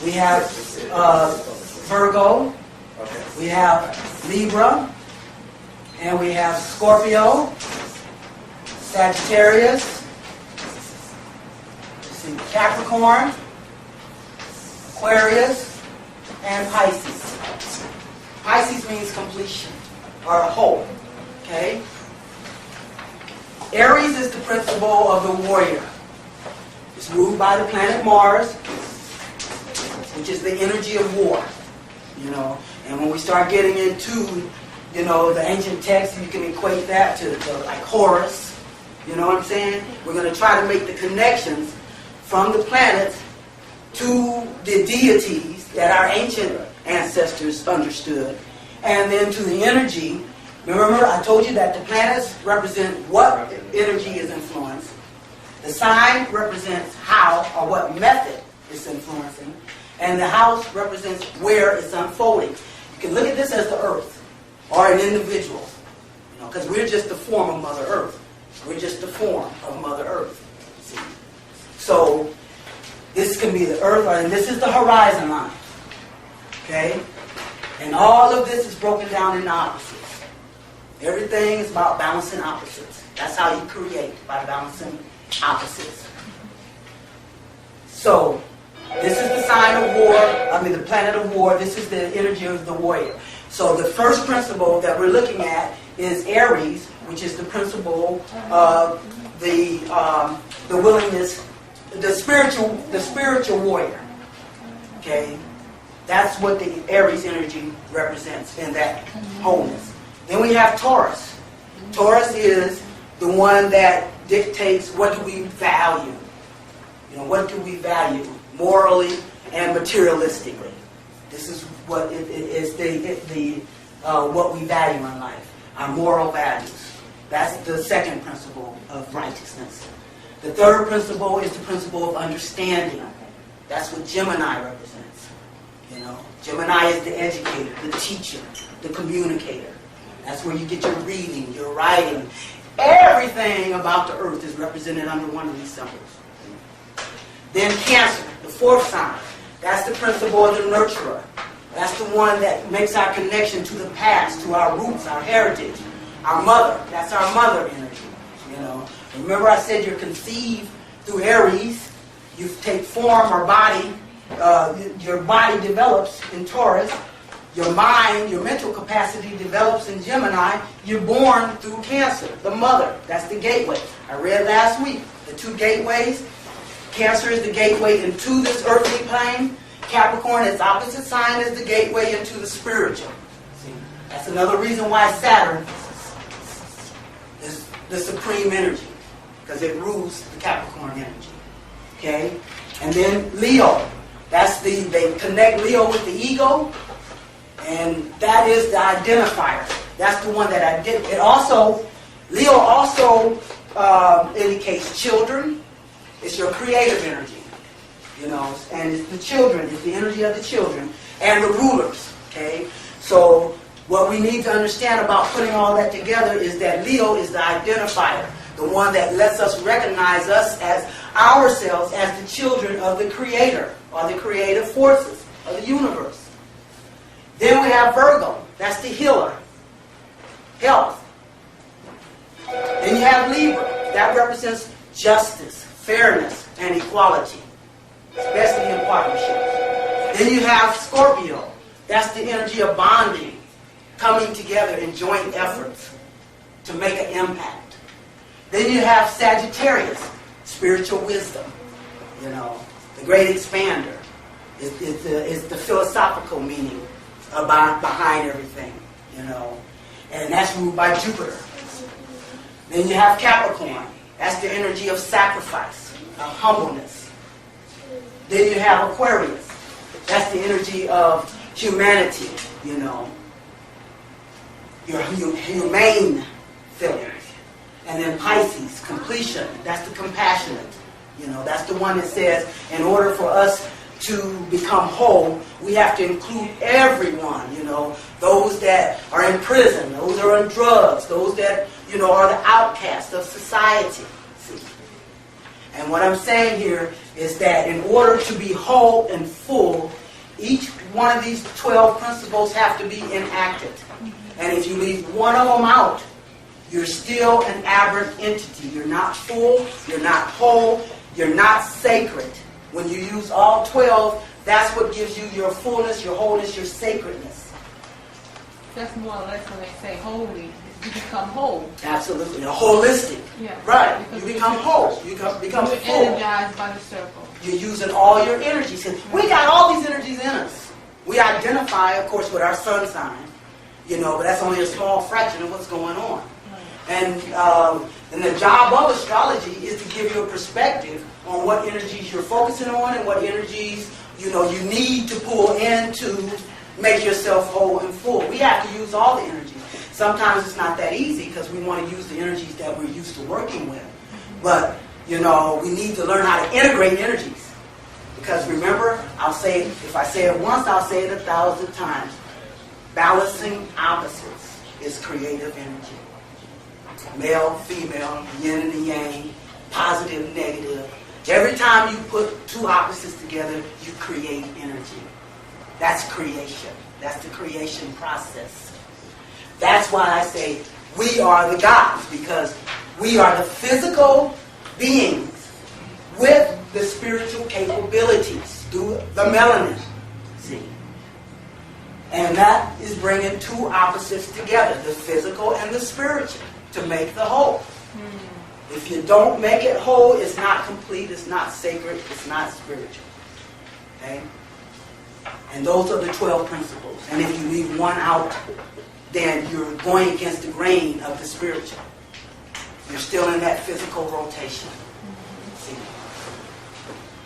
We have Virgo. We have Libra. And we have Scorpio, Sagittarius, Capricorn, Aquarius, and Pisces. Pisces means completion, or a whole, okay? Aries is the principle of the warrior. It's ruled by the planet Mars, which is the energy of war, And when we start getting into, the ancient texts, you can equate that to like Horus. You know what I'm saying? We're going to try to make the connections from the planets to the deities that our ancient ancestors understood, and then to the energy. Remember, I told you that the planets represent what energy is influenced. The sign represents how or what method it's influencing, and the house represents where it's unfolding. You can look at this as the earth or an individual, because we're just the form of Mother Earth. We're just the form of Mother Earth. See? So this can be the earth, and this is the horizon line. Okay? And all of this is broken down into opposites. Everything is about balancing opposites. That's how you create, by balancing opposites. So this is the sign of war, the planet of war. This is the energy of the warrior. So the first principle that we're looking at is Aries, which is the principle of the willingness, the spiritual warrior. Okay, that's what the Aries energy represents in that wholeness. Then we have Taurus. Taurus is the one that dictates what do we value. What do we value morally and materialistically. This is what it is what we value in life, our moral values. That's the second principle of righteousness. The third principle is the principle of understanding. That's what Gemini represents. Gemini is the educator, the teacher, the communicator. That's where you get your reading, your writing. Everything about the earth is represented under one of these symbols. Then Cancer, the fourth sign. That's the principle of the nurturer. That's the one that makes our connection to the past, to our roots, our heritage, our mother. That's our mother energy. Remember I said you're conceived through Aries. You take form or body. Your body develops in Taurus. Your mind, your mental capacity develops in Gemini. You're born through Cancer, the mother. That's the gateway. I read last week the 2 gateways. Cancer is the gateway into this earthly plane. Capricorn, its opposite sign, is the gateway into the spiritual. See, that's another reason why Saturn is the supreme energy, because it rules the Capricorn energy. Okay? And then Leo. They connect Leo with the ego, and that is the identifier. That's the one that Leo also indicates children. It's your creative energy, and it's the children, it's the energy of the children, and the rulers, okay? So what we need to understand about putting all that together is that Leo is the identifier, the one that lets us recognize us as ourselves as the children of the Creator, or the creative forces of the universe. Then we have Virgo, that's the healer, health. Then you have Libra, that represents justice, fairness, and equality, especially in partnerships. Then you have Scorpio. That's the energy of bonding, coming together in joint efforts to make an impact. Then you have Sagittarius, spiritual wisdom, the great expander. Is the philosophical meaning behind everything, and that's ruled by Jupiter. Then you have Capricorn. That's the energy of sacrifice, of humbleness. Then you have Aquarius. That's the energy of humanity, you know. Your humane feelings. And then Pisces, completion. That's the compassionate. You know, that's the one that says, in order for us to become whole, we have to include everyone, you know, those that are in prison, those that are on drugs, those that, you know, are the outcasts of society. See? And what I'm saying here is that in order to be whole and full, each one of these 12 principles have to be enacted. And if you leave one of them out, you're still an aberrant entity. You're not full, you're not whole, you're not sacred. When you use all 12, that's what gives you your fullness, your wholeness, your sacredness. That's more or less when they say holy, you become whole. Absolutely. A holistic. Yeah. Right. Because You become whole. You become you're full. energized by the circle. You're using all your energies. We got all these energies in us. We identify, of course, with our sun sign, you know, but that's only a small fraction of what's going on. And the job of astrology is to give you a perspective on what energies you're focusing on and what energies, you know, you need to pull in to make yourself whole and full. We have to use all the energies. Sometimes it's not that easy because we want to use the energies that we're used to working with. But, you know, we need to learn how to integrate energies. Because remember, I'll say, if I say it once, I'll say it 1,000 times. Balancing opposites is creative energy. Male, female, yin and the yang, positive, negative. Every time you put two opposites together, you create energy. That's creation. That's the creation process. That's why I say we are the gods, because we are the physical beings with the spiritual capabilities through the melanin. See? And that is bringing two opposites together, the physical and the spiritual, to make the whole. If you don't make it whole, it's not complete, it's not sacred, it's not spiritual. Okay? And those are the 12 principles. And if you leave one out, then you're going against the grain of the spiritual. You're still in that physical rotation. See?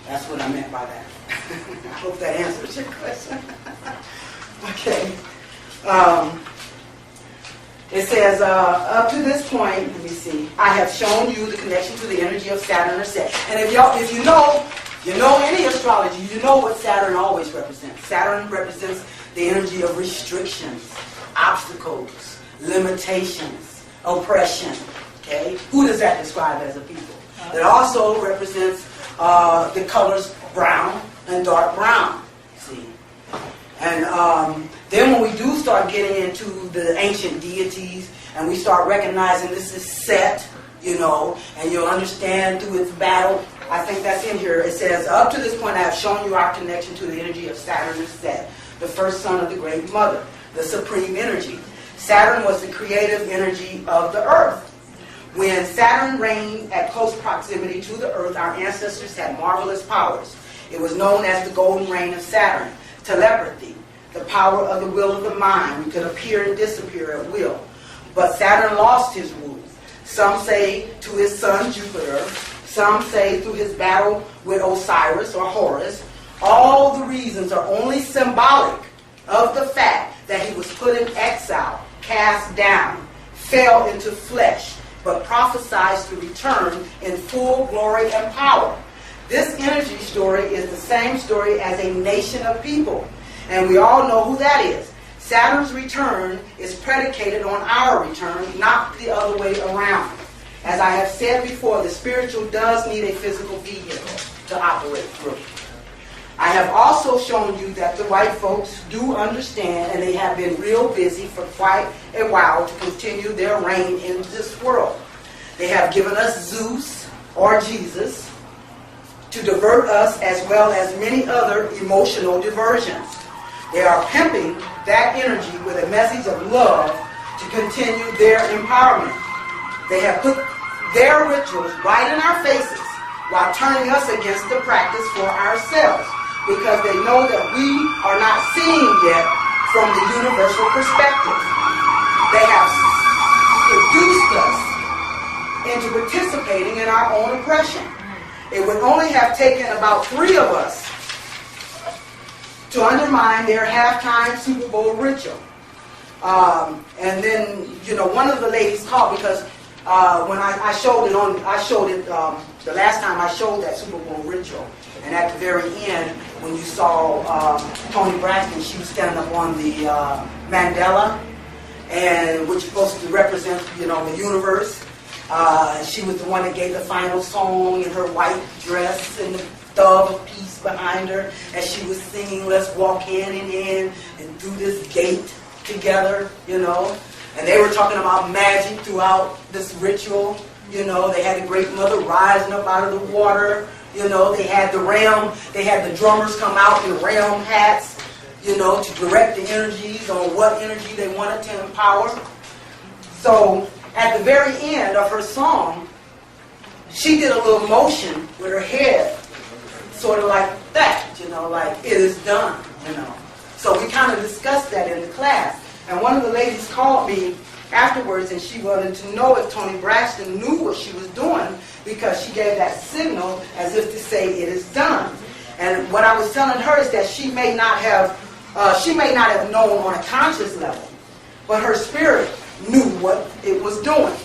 That's what I meant by that. I hope that answers your question. Okay. It says, up to this point, let me see, I have shown you the connection to the energy of Saturn or Set. And if you know any astrology, you know what Saturn always represents. Saturn represents the energy of restrictions, obstacles, limitations, oppression. Okay? Who does that describe as a people? It also represents the colors brown and dark brown. See? And then when we do start getting into the ancient deities and we start recognizing this is Set, you know, and you'll understand through its battle, I think that's in here. It says, up to this point I have shown you our connection to the energy of Saturn and Set, the first son of the Great Mother, the supreme energy. Saturn was the creative energy of the earth. When Saturn reigned at close proximity to the earth, our ancestors had marvelous powers. It was known as the golden reign of Saturn. Telepathy, the power of the will of the mind. We could appear and disappear at will. But Saturn lost his rule. Some say to his son Jupiter. Some say through his battle with Osiris or Horus. All the reasons are only symbolic of the fact that he was put in exile, cast down, fell into flesh, but prophesied to return in full glory and power. This energy story is the same story as a nation of people. And we all know who that is. Saturn's return is predicated on our return, not the other way around. As I have said before, the spiritual does need a physical vehicle to operate through. I have also shown you that the white folks do understand, and they have been real busy for quite a while to continue their reign in this world. They have given us Zeus, or Jesus, to divert us, as well as many other emotional diversions. They are pimping that energy with a message of love to continue their empowerment. They have put their rituals right in our faces while turning us against the practice for ourselves, because they know that we are not seeing yet from the universal perspective. They have seduced us into participating in our own oppression. It would only have taken about 3 of us to undermine their halftime Super Bowl ritual. And then, one of the ladies called because when I showed it the last time I showed that Super Bowl ritual, and at the very end, when you saw Toni Braxton, she was standing up on the mandala, and which is supposed to represent, the universe. She was the one that gave the final song in her white dress and the dove of peace behind her as she was singing, "Let's walk hand in hand and through this gate together," And they were talking about magic throughout this ritual. They had the Great Mother rising up out of the water. They had the drummers come out in realm hats, to direct the energies on what energy they wanted to empower. So at the very end of her song, she did a little motion with her head, sort of like that, like it is done, So we kind of discussed that in the class. And one of the ladies called me afterwards, and she wanted to know if Toni Braxton knew what she was doing, because she gave that signal as if to say it is done. And what I was telling her is that she may not have known on a conscious level, but her spirit knew what it was doing.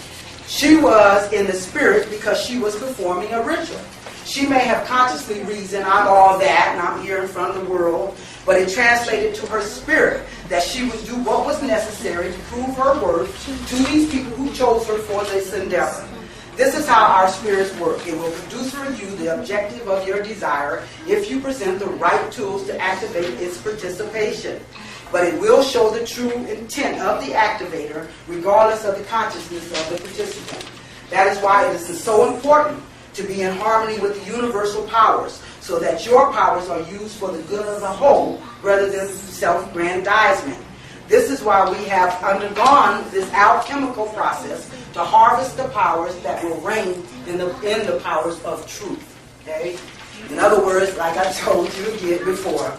She was in the spirit because she was performing a ritual. She may have consciously reasoned, I'm all that, and I'm here in front of the world, but it translated to her spirit that she would do what was necessary to prove her worth to these people who chose her for this endeavor. This is how our spirits work. It will produce for you the objective of your desire if you present the right tools to activate its participation. But it will show the true intent of the activator regardless of the consciousness of the participant. That is why it is so important to be in harmony with the universal powers, so that your powers are used for the good of the whole rather than self-grandizement. This is why we have undergone this alchemical process to harvest the powers that will reign in the powers of truth. Okay? In other words, like I told you again before,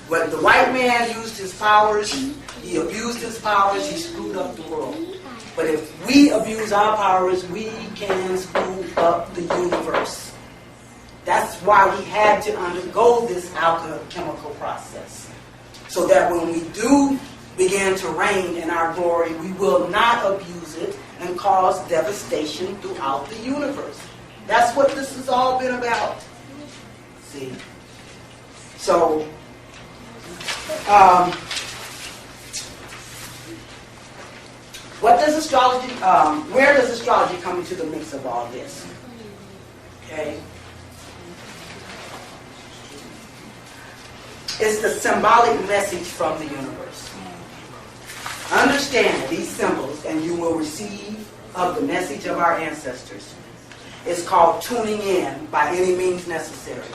when the white man used his powers, he abused his powers, he screwed up the world. But if we abuse our powers, we can screw up the universe. That's why we had to undergo this alchemical process. So that when we do begin to reign in our glory, we will not abuse it and cause devastation throughout the universe. That's what this has all been about. See? So, what does astrology, where does astrology come into the mix of all this? Okay? It's the symbolic message from the universe. Understand these symbols and you will receive of the message of our ancestors. It's called tuning in by any means necessary.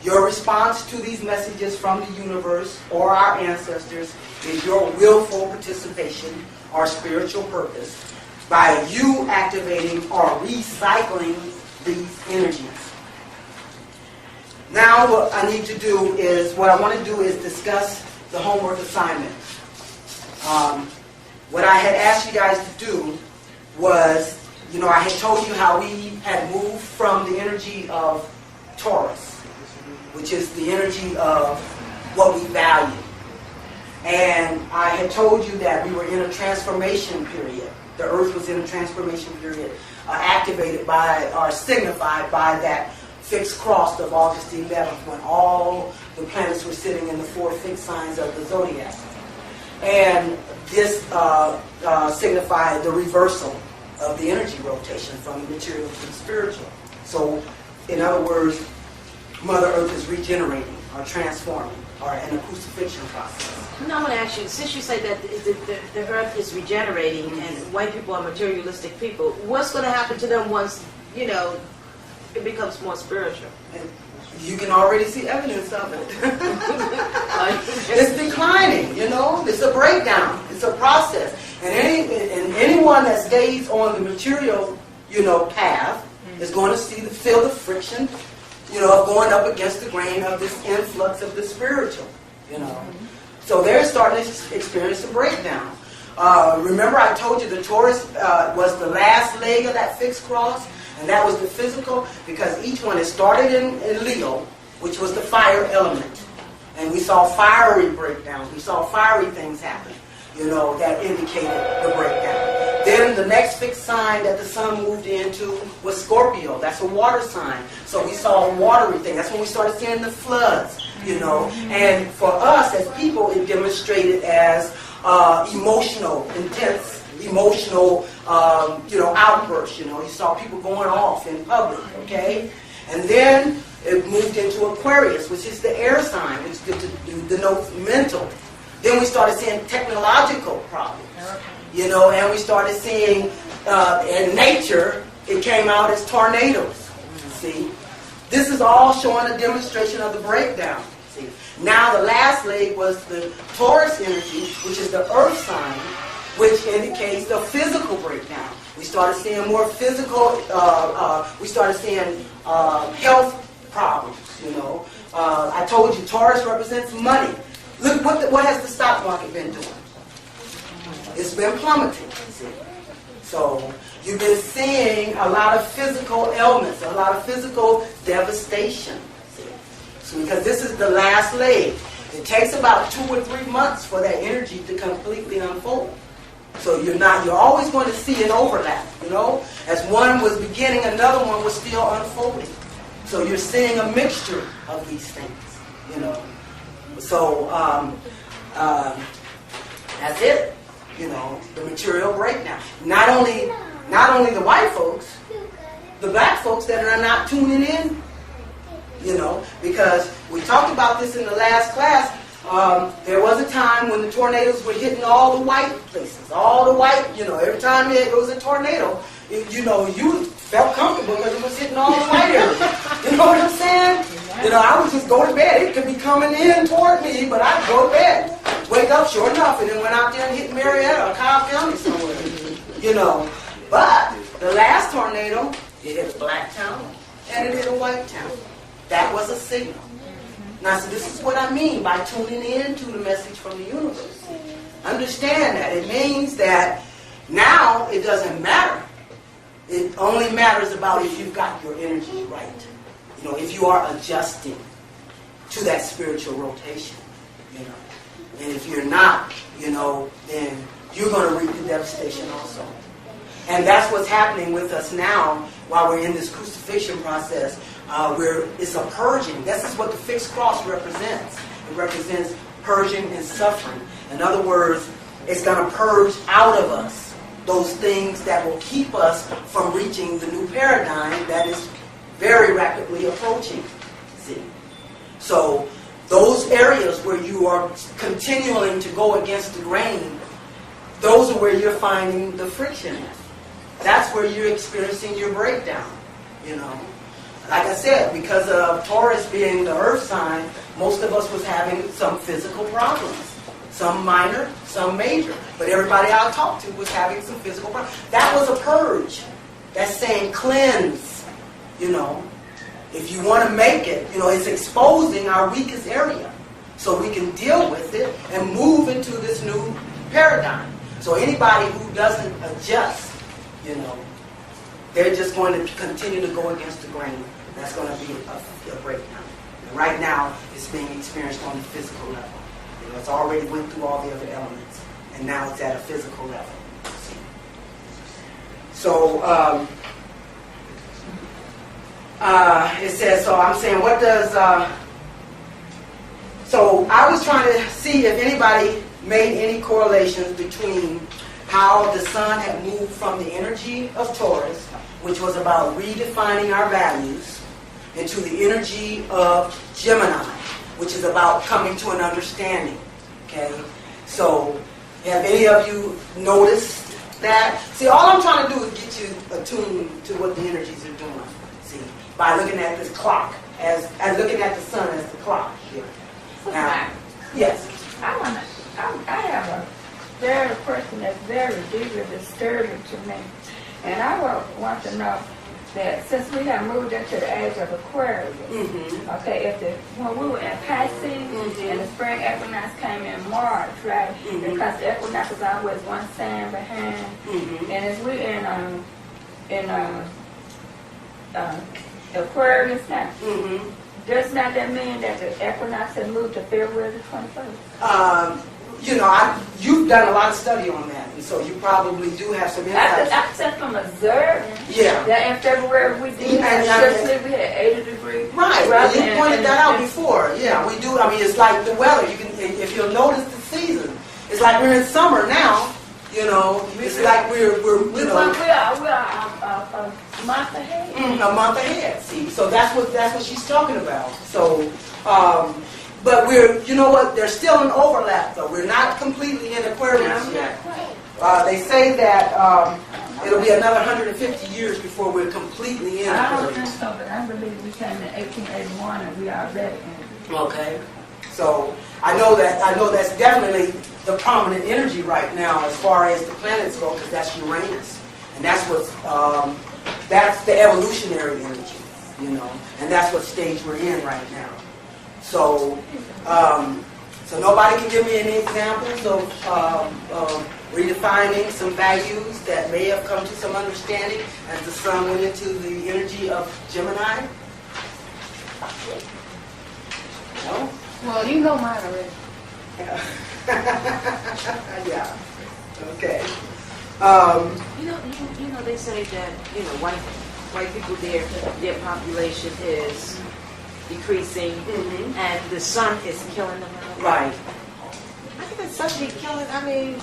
Your response to these messages from the universe or our ancestors is your willful participation or spiritual purpose by you activating or recycling these energies. Now what I need to do is, what I want to do is discuss the homework assignment. What I had asked you guys to do was, I had told you how we had moved from the energy of Taurus, which is the energy of what we value. And I had told you that we were in a transformation period. The Earth was in a transformation period, activated by, or signified by that fixed cross of August 11th, when all the planets were sitting in the four fixed signs of the Zodiac. And this signified the reversal of the energy rotation from the material to the spiritual. So, in other words, Mother Earth is regenerating or transforming, or in a crucifixion process. Now I want to ask you, since you say that the Earth is regenerating and white people are materialistic people, what's going to happen to them once, it becomes more spiritual? And you can already see evidence of it. It's declining, It's a breakdown. It's a process. And anyone that stays on the material, path is going to feel the friction, of going up against the grain of this influx of the spiritual, So they're starting to experience a breakdown. Remember I told you the Taurus was the last leg of that fixed cross, and that was the physical, because each one, it started in Leo, which was the fire element. And we saw fiery breakdowns. We saw fiery things happen, that indicated the breakdown. Then the next fixed sign that the sun moved into was Scorpio. That's a water sign. So we saw a watery thing. That's when we started seeing the floods, And for us as people, it demonstrated as intense emotional, outbursts. You saw people going off in public, okay? And then it moved into Aquarius, which is the air sign, which denotes mental. Then we started seeing technological problems, and we started seeing in nature, it came out as tornadoes. See, this is all showing a demonstration of the breakdown. See, now the last leg was the Taurus energy, which is the earth sign, which indicates the physical breakdown. We started seeing more physical, we started seeing health problems, I told you Taurus represents money. Look, what has the stock market been doing? It's been plummeting. See? So you've been seeing a lot of physical ailments, a lot of physical devastation. See? So because this is the last leg. It takes about 2 or 3 months for that energy to completely unfold. So you're always going to see an overlap, As one was beginning, another one was still unfolding. So you're seeing a mixture of these things, So that's it, the material breakdown. Not only the white folks, the black folks that are not tuning in, because we talked about this in the last class. There was a time when the tornadoes were hitting all the white places, all the white, every time there was a tornado, you felt comfortable because it was hitting all the white areas. You know what I'm saying? I would just go to bed. It could be coming in toward me, but I'd go to bed. Wake up, sure enough, and then went out there and hit Marietta or Cobb County somewhere. But the last tornado, it hit a black town and it hit a white town. That was a signal. Now, so this is what I mean by tuning in to the message from the universe. Understand that. It means that now it doesn't matter. It only matters about if you've got your energy right. If you are adjusting to that spiritual rotation. And if you're not, then you're going to reap the devastation also. And that's what's happening with us now while we're in this crucifixion process. It's a purging. This is what the fixed cross represents. It represents purging and suffering. In other words, it's going to purge out of us those things that will keep us from reaching the new paradigm that is very rapidly approaching. See? So those areas where you are continuing to go against the grain, those are where you're finding the friction at. That's where you're experiencing your breakdown, Like I said, because of Taurus being the earth sign, most of us was having some physical problems. Some minor, some major. But everybody I talked to was having some physical problems. That was a purge. That's saying cleanse, If you want to make it, it's exposing our weakest area. So we can deal with it and move into this new paradigm. So anybody who doesn't adjust, they're just going to continue to go against the grain. That's going to be a breakdown. And right now, it's being experienced on the physical level. It's already went through all the other elements, and now it's at a physical level. So it says. So I'm saying, what does? So I was trying to see if anybody made any correlations between how the sun had moved from the energy of Taurus, which was about redefining our values, into the energy of Gemini, which is about coming to an understanding. Okay? So, have any of you noticed that? See, all I'm trying to do is get you attuned to what the energies are doing. See, by looking at this clock, as looking at the sun as the clock here. Now, yes. I have a very person that's very deeply disturbing to me. And I want to know that since we have moved into the age of Aquarius, okay, when we were in Pisces and the spring equinox came in March, right? Because the equinox is always one sign behind. And as we in Aquarius now, does not that mean that the equinox has moved to February the 21st? You've done a lot of study on that, and so you probably do have some insights. I said from observing Yeah. that in February we did, especially we had 80 degrees. Right, weather, you pointed that out and- before. Yeah, we do. I mean, it's like the weather. You can, if you'll notice the season, it's like we're in summer now. It's like we're We are a month ahead. a month ahead. See, so that's what she's talking about. So, but you know what? There's still an overlap, though. We're not completely in Aquarius yet. They say that it'll be another 150 years before we're completely in I don't think Aquarius. so, but I believe we came in 1881 and we are already in. Okay. So I know that's definitely the prominent energy right now as far as the planets go, because that's Uranus, and that's that's the evolutionary energy, and that's what stage we're in right now. So, so nobody can give me any examples of redefining some values that may have come to some understanding as the sun went into the energy of Gemini. No. Well, you know mine already. Yeah. Okay. They say that white people their population is decreasing, and the sun is killing them. Right. I think the sun be killing. I mean,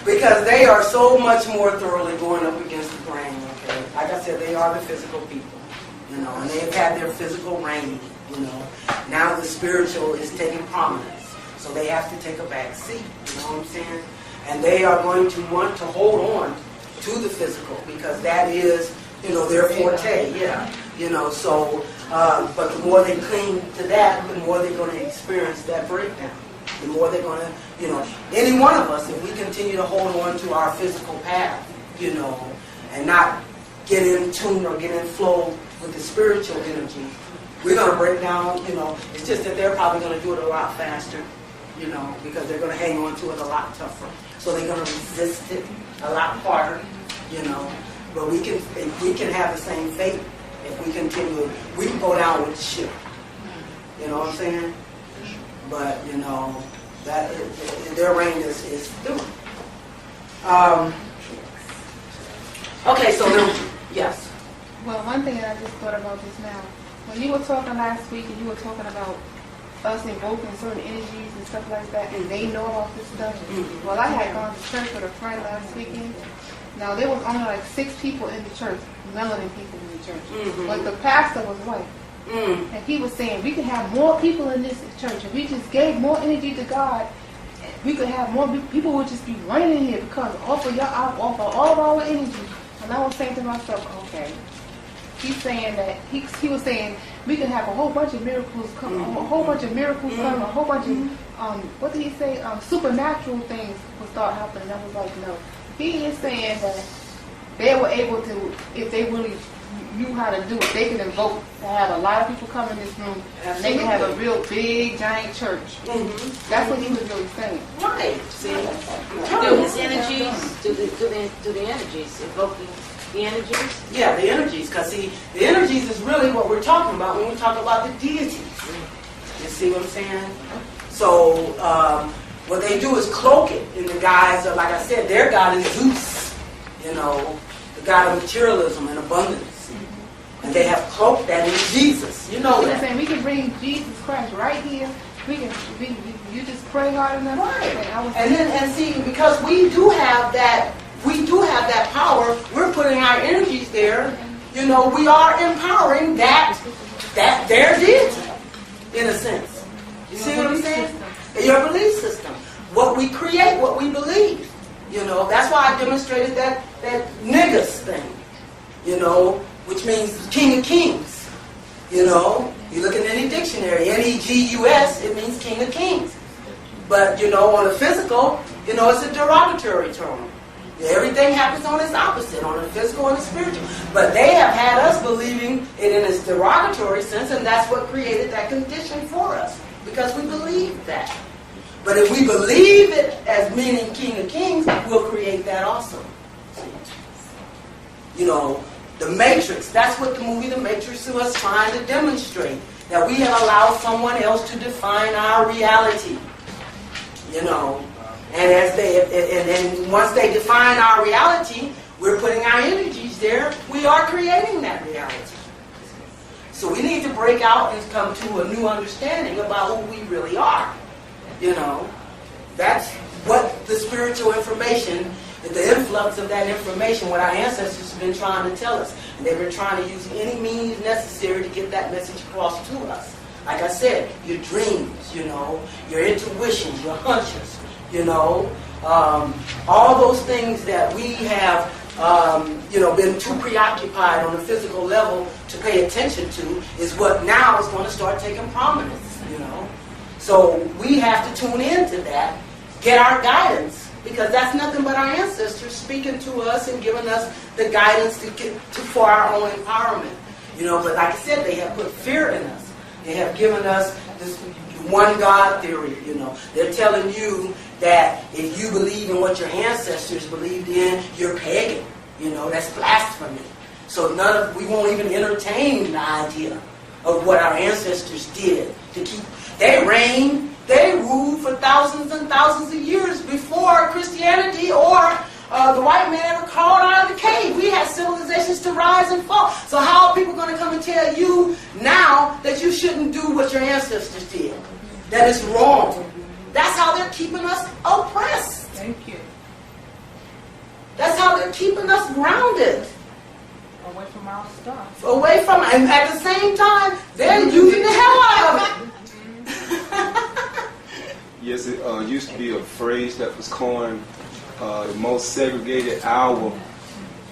Because they are so much more thoroughly going up against the grain. Okay. Like I said, they are the physical people. And they have had their physical reign. Now the spiritual is taking prominence, so they have to take a back seat. You know what I'm saying? And they are going to want to hold on to the physical because that is, their forte. Yeah. So, but the more they cling to that, the more they're going to experience that breakdown. The more they're going to, any one of us, if we continue to hold on to our physical path, and not get in tune or get in flow with the spiritual energy, we're going to break down, it's just that they're probably going to do it a lot faster, because they're going to hang on to it a lot tougher. So they're going to resist it a lot harder, But we can have the same fate if we continue. We can go down with the ship. You know what I'm saying? But, that their reign is through. Okay, so yes. Well, one thing I just thought about just now, when you were talking last week and you were talking about us invoking certain energies and stuff like that, and they know about this stuff. Well, I had gone to church with a friend last weekend. Now, there was only like 6 people in the church, melanin people in the church. But the pastor was white. And he was saying, we could have more people in this church. If we just gave more energy to God, we could have more people would just be running in here because offer all of our energy. And I was saying to myself, okay. He's saying that he was saying we can have a whole bunch of miracles come, a whole bunch of miracles come, a whole bunch of what did he say? Supernatural things will start happening. I was like, no. He is saying that they were able to, if they really knew how to do it, they can invoke to have a lot of people come in this room, and they can have a real big giant church. That's what he was really saying. Right. See, do his energies, do the energies evoking. The energies? Yeah, the energies. Because, see, the energies is really what we're talking about when we talk about the deities. You see what I'm saying? So, what they do is cloak it in the guise of, like I said, their god is Zeus. The god of materialism and abundance. And they have cloaked that in Jesus. You know that. Saying we can bring Jesus Christ right here. You just pray hard enough. Right. And see, because we do have that power, we're putting our energies there. We are empowering that their deity, in a sense. You see what I'm saying? Your belief system. What we create, what we believe. That's why I demonstrated that niggas thing. Which means King of Kings. You look in any dictionary, N-E-G-U-S, it means King of Kings. But, on the physical, it's a derogatory term. Everything happens on its opposite, on the physical and the spiritual. But they have had us believing it in its derogatory sense, and that's what created that condition for us, because we believe that. But if we believe it as meaning King of Kings, we'll create that also. The Matrix, that's what the movie The Matrix was trying to demonstrate. That we have allowed someone else to define our reality. You know. And and once they define our reality, we're putting our energies there. We are creating that reality. So we need to break out and come to a new understanding about who we really are. You know, that's what the spiritual information, the influx of that information, what our ancestors have been trying to tell us. And they've been trying to use any means necessary to get that message across to us. Like I said, your dreams, you know, your intuitions, your hunches, you know, all those things that we have, you know, been too preoccupied on the physical level to pay attention to is what now is going to start taking prominence, you know. So we have to tune into that, get our guidance, because that's nothing but our ancestors speaking to us and giving us the guidance for our own empowerment. You know, but like I said, they have put fear in us. They have given us this one God theory, you know. They're telling you that if you believe in what your ancestors believed in, you're pagan. You know, that's blasphemy. So we won't even entertain the idea of what our ancestors did to keep. They reigned, they ruled for thousands and thousands of years before Christianity or the white man ever crawled out of the cave. We had civilizations to rise and fall. So how are people going to come and tell you now that you shouldn't do what your ancestors did? That is wrong. That's how they're keeping us oppressed. Thank you. That's how they're keeping us grounded. Away from our stuff. Away from, and at the same time, they're using the hell out of it. Yes, it used to be a phrase that was coined. The most segregated hour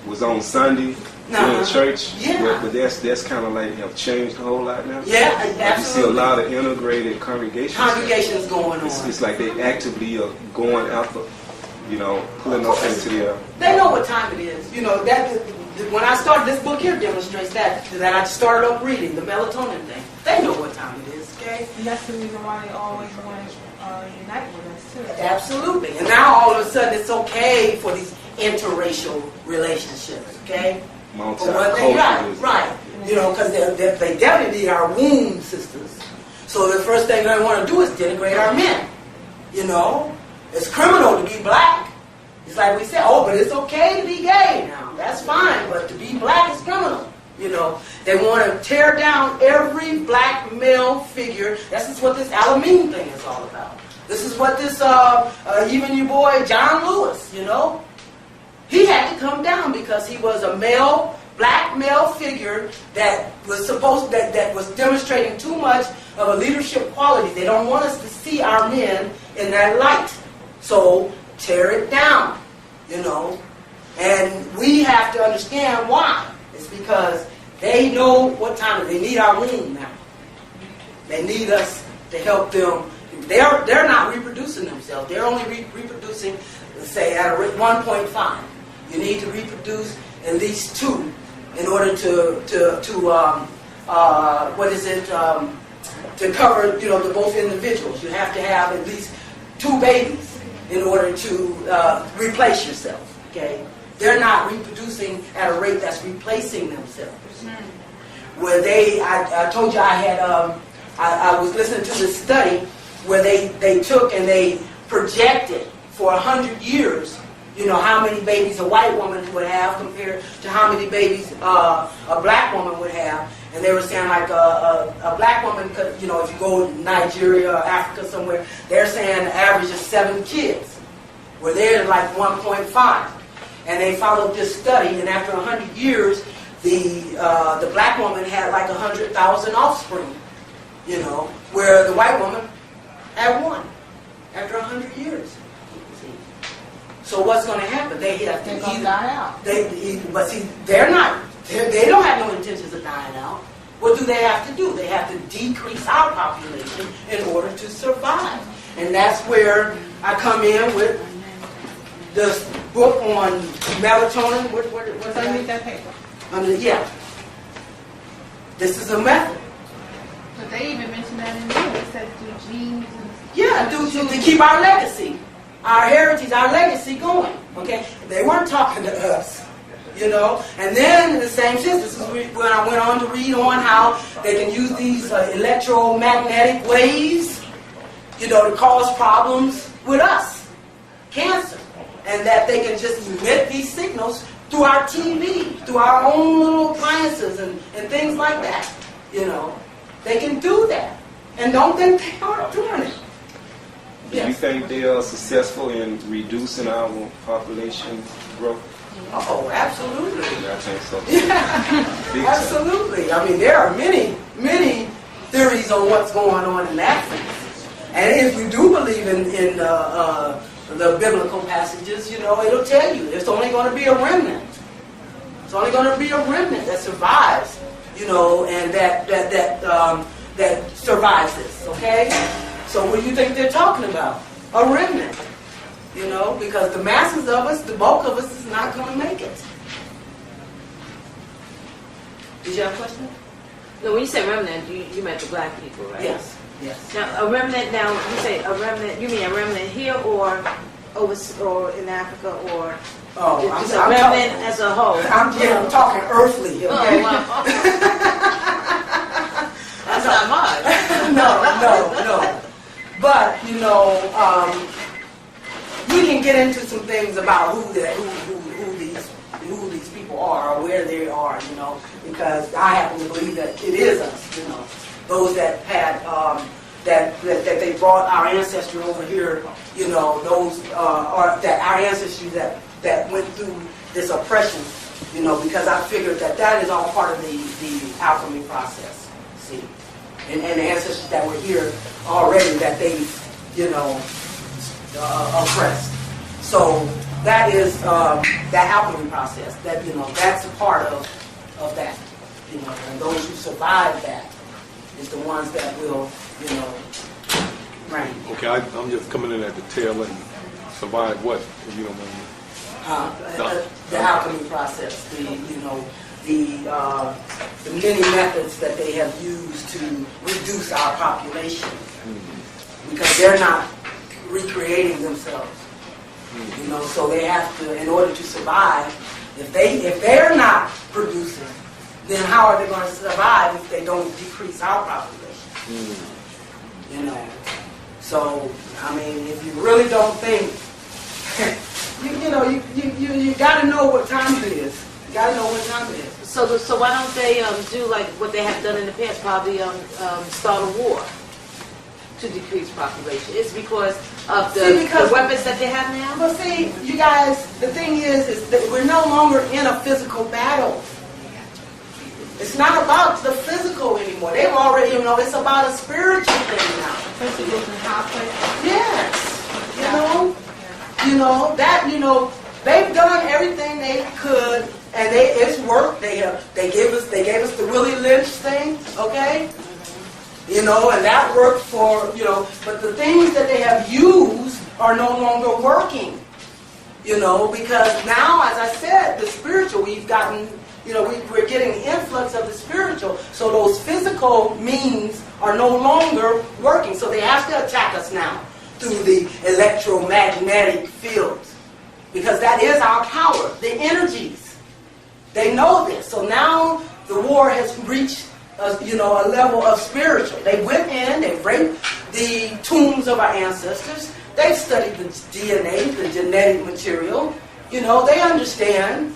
was on Sunday in the church. Yeah. But that's kind of like have changed a whole lot now. Yeah, absolutely. You see a lot of integrated congregations. Congregations going on. It's like they actively are going after, you know, pulling up into their. They know what time it is. You know, that when I started this book here demonstrates that I started up reading the melatonin thing. They know what time it is, okay? And that's the reason why they always want to unite with us, too. Absolutely. And now all of a sudden it's okay for these interracial relationships, okay? Multiculturalism. Right. You know, because they definitely are womb sisters. So the first thing they want to do is denigrate our men. You know? It's criminal to be black. It's like we said, oh, but it's okay to be gay now. That's fine, but to be black is criminal. You know, they want to tear down every black male figure. This is what this Alameen thing is all about. This is what this, even your boy John Lewis, you know, he had to come down because he was a black male figure that was that was demonstrating too much of a leadership quality. They don't want us to see our men in that light. So tear it down, you know. And we have to understand why. It's because they know what time it is. They need our womb now. They need us to help them. They're not reproducing themselves. They're only reproducing, let's say, at a rate 1.5. You need to reproduce at least 2 in order to cover, you know, the both individuals. You have to have at least 2 babies in order to replace yourself. Okay. They're not reproducing at a rate that's replacing themselves. Where I told you I was listening to this study where they took and they projected for 100 years, you know, how many babies a white woman would have compared to how many babies a black woman would have. And they were saying like a black woman could, you know, if you go to Nigeria or Africa somewhere, they're saying the average is 7 kids, where they're like 1.5. And they followed this study, and after 100 years, the black woman had like 100,000 offspring, you know, where the white woman had 1 after 100 years. So what's going to happen? They have to die out. But see, they don't have no intentions of dying out. What do they have to do? They have to decrease our population in order to survive. And that's where I come in with this book on melatonin. What's that? Read that paper. Yeah. This is a method. But they even mentioned that in there. They said through genes and Yeah, to keep our legacy, our heritage, our legacy going. Okay? They weren't talking to us. you know. And then in the same sense, this is when I went on to read on how they can use these electromagnetic waves, you know, to cause problems with us, cancer. And that they can just emit these signals through our TV, through our own little appliances and things like that, you know. They can do that. And don't think they aren't doing it. Do you think they are successful in reducing our population growth? Oh, absolutely. I think so. Yeah, absolutely. I mean, there are many, many theories on what's going on in that sense. And if you do believe in the biblical passages, you know, it'll tell you it's only going to be a remnant. It's only going to be a remnant that survives, you know, and that survives this, okay? So what do you think they're talking about? A remnant, you know, because the masses of us, the bulk of us is not going to make it. Did you have a question? No, when you say remnant, you meant the black people, right? Yes, yes. Now, a remnant, now, you say a remnant, you mean a remnant here or in Africa or just a remnant as a whole? I'm talking earthly here, okay? Oh, wow. That's not much. No. But, you know, we can get into some things about who these people are or where they are, you know, because I happen to believe that it is us, you know, those that had that they brought our ancestry over here, you know, those or that our ancestry that went through this oppression, you know, because I figured that is all part of the alchemy process. See, and the ancestors that were here already that they, you know, oppressed. So that is that alchemy process. That, you know, that's a part of that. You know, and those who survive that is the ones that will, you know, reign. Okay, I'm just coming in at the tail end. Survive what, if you don't mind? The alchemy process. The many methods that they have used to reduce our population, because they're not recreating themselves. You know, so they have to, in order to survive, if they're not producing, then how are they going to survive if they don't decrease our population? You know, so I mean, if you really don't think, you got to know what time it is. You got to know what time it is. So why don't they do like what they have done in the past? Probably start a war to decrease population. It's because of the weapons that they have now. Well, see, you guys, the thing is that we're no longer in a physical battle. It's not about the physical anymore. They've already, you know, it's about a spiritual thing now. Yes. You know that, you know, they've done everything they could, and it's worked. They gave us the Willie Lynch thing, okay? You know, and that worked for, you know, but the things that they have used are no longer working. You know, because now, as I said, the spiritual, we've gotten, you know, we're getting the influx of the spiritual, so those physical means are no longer working. So they have to attack us now through the electromagnetic fields, because that is our power, the energies. They know this. So now the war has reached a level of spiritual. They went in, they raped the tombs of our ancestors. They've studied the DNA, the genetic material. You know, they understand.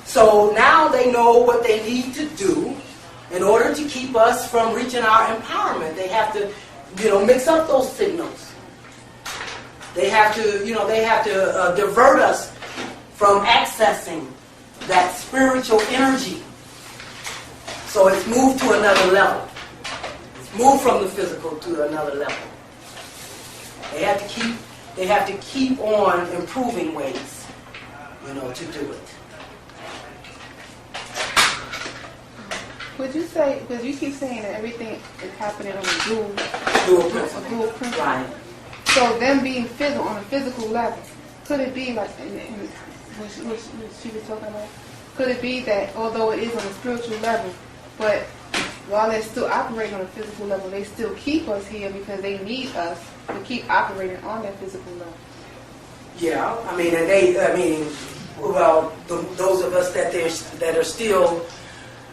So now they know what they need to do in order to keep us from reaching our empowerment. They have to, you know, mix up those signals. They have to, you know, divert us from accessing that spiritual energy. So it's moved to another level. It's moved from the physical to another level. They have to keep on improving ways, you know, to do it. Would you say, because you keep saying that everything is happening on a dual principle. Right. So them being physical, on a physical level, could it be like, what she was talking about, could it be that although it is on a spiritual level, but while they're still operating on a physical level, they still keep us here because they need us to keep operating on that physical level? Yeah, I mean, those of us that that are still.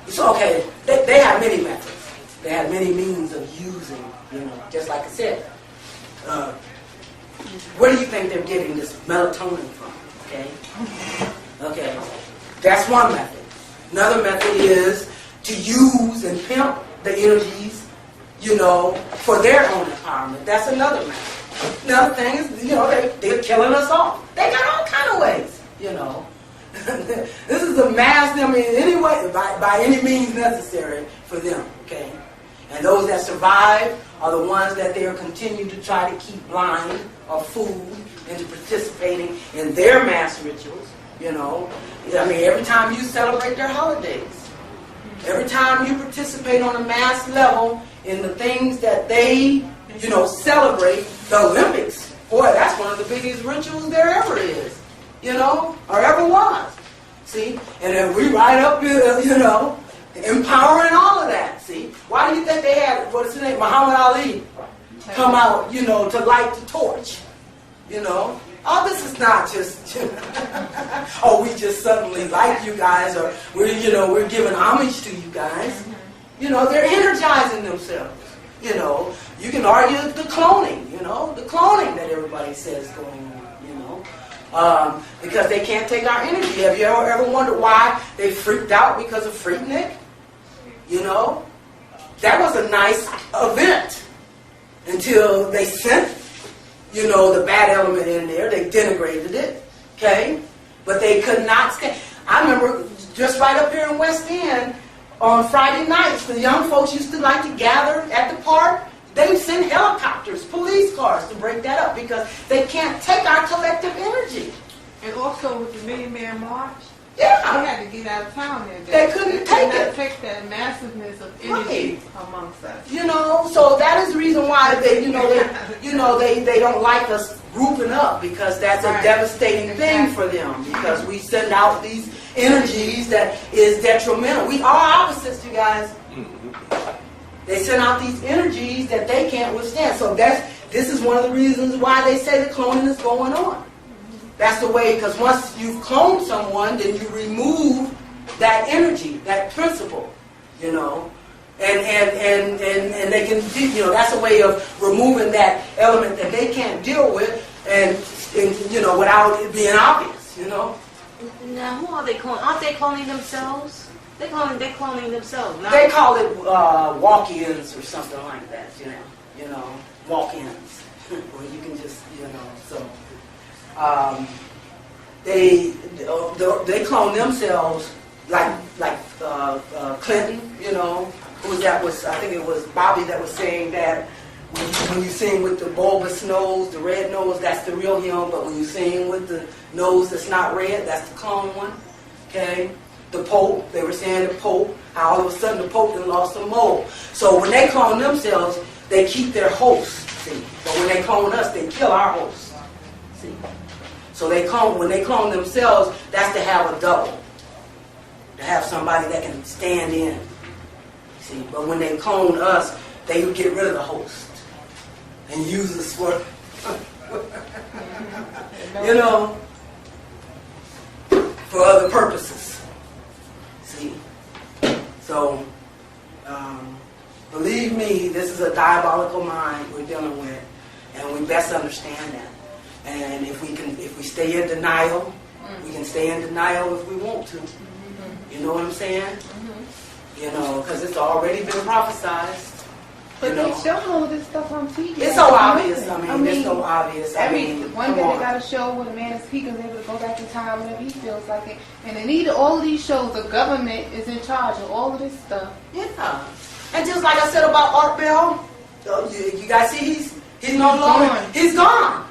So okay, they have many methods. They have many means of using. Just like I said. Where do you think they're getting this melatonin from? Okay, that's one method. Another method is to use and pimp the energies, for their own empowerment. That's another method. Another thing is, they're killing us off. They got all kind of ways, This is to mask them in any way, by any means necessary for them, okay? And those that survive are the ones that they'll continue to try to keep blind or fooled into participating in their mass rituals, every time you celebrate their holidays, every time you participate on a mass level in the things that they, celebrate, the Olympics, boy, that's one of the biggest rituals there ever is, or ever was. See? And then we right up here, empowering all of that. See? Why do you think they had, what's his name, Muhammad Ali, come out, to light the torch? Oh, this is not just, oh, we just suddenly like you guys, or we're giving homage to you guys. They're energizing themselves. You can argue the cloning, the cloning that everybody says going on, because they can't take our energy. Have you ever wondered why they freaked out because of Freaknik? That was a nice event until they sent, the bad element in there. They denigrated it, okay? But they could not stand. I remember just right up here in West End, on Friday nights, the young folks used to like to gather at the park. They would send helicopters, police cars to break that up because they can't take our collective energy. And also with the Million Man March, Yeah. they had to get out of town that day. They couldn't take it. Take that massiveness of energy amongst us. So that is the reason why they don't like us grouping up, because that's a devastating thing for them, because we send out these energies that is detrimental. We are opposites, you guys. They send out these energies that they can't withstand. So this is one of the reasons why they say the cloning is going on. That's the way, because once you've cloned someone, then you remove that energy, that principle, and they can, that's a way of removing that element that they can't deal with, and without it being obvious, Now, who are they cloning? Aren't they cloning themselves? They're cloning themselves. They call it walk-ins or something like that, walk-ins, where you can just, so. They clone themselves like Clinton, who was that? I think it was Bobby that was saying that when you sing with the bulbous nose, the red nose, that's the real him. But when you sing with the nose that's not red, that's the clone one. Okay. The Pope, they were saying the Pope, how all of a sudden the Pope then lost a mole. So when they clone themselves, they keep their host. See, but when they clone us, they kill our host. See. So when they clone themselves, that's to have a double. To have somebody that can stand in. See, but when they clone us, they get rid of the host and use us for, for other purposes. See? So, believe me, this is a diabolical mind we're dealing with, and we best understand that. And if we stay in denial, we can stay in denial if we want to. You know what I'm saying? Because it's already been prophesized. But they show all of this stuff on TV. It's so obvious. It's so obvious. One day they got a show where the man is able to go back in time whenever he feels like it. And in all of these shows, the government is in charge of all of this stuff. Yeah. And just like I said about Art Bell, you guys see he's no longer, he's gone.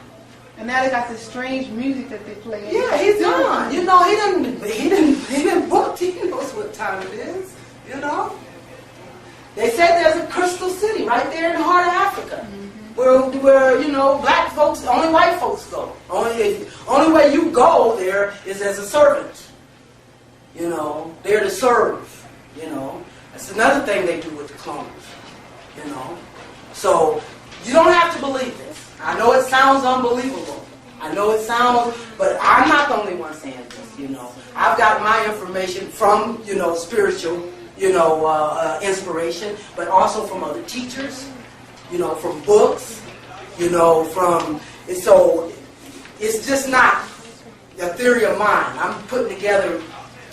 And now they got this strange music that they play. Yeah, he's gone. He didn't book. He knows what time it is. They said there's a crystal city right there in the heart of Africa, where black folks, only white folks go. Only way you go there is as a servant. There to serve. That's another thing they do with the clones. So you don't have to believe this. I know it sounds unbelievable. I know it sounds, but I'm not the only one saying this, you know. I've got my information from, you know, spiritual, you know, inspiration, but also from other teachers, you know, from books, you know, from, so it's just not a theory of mine. I'm putting together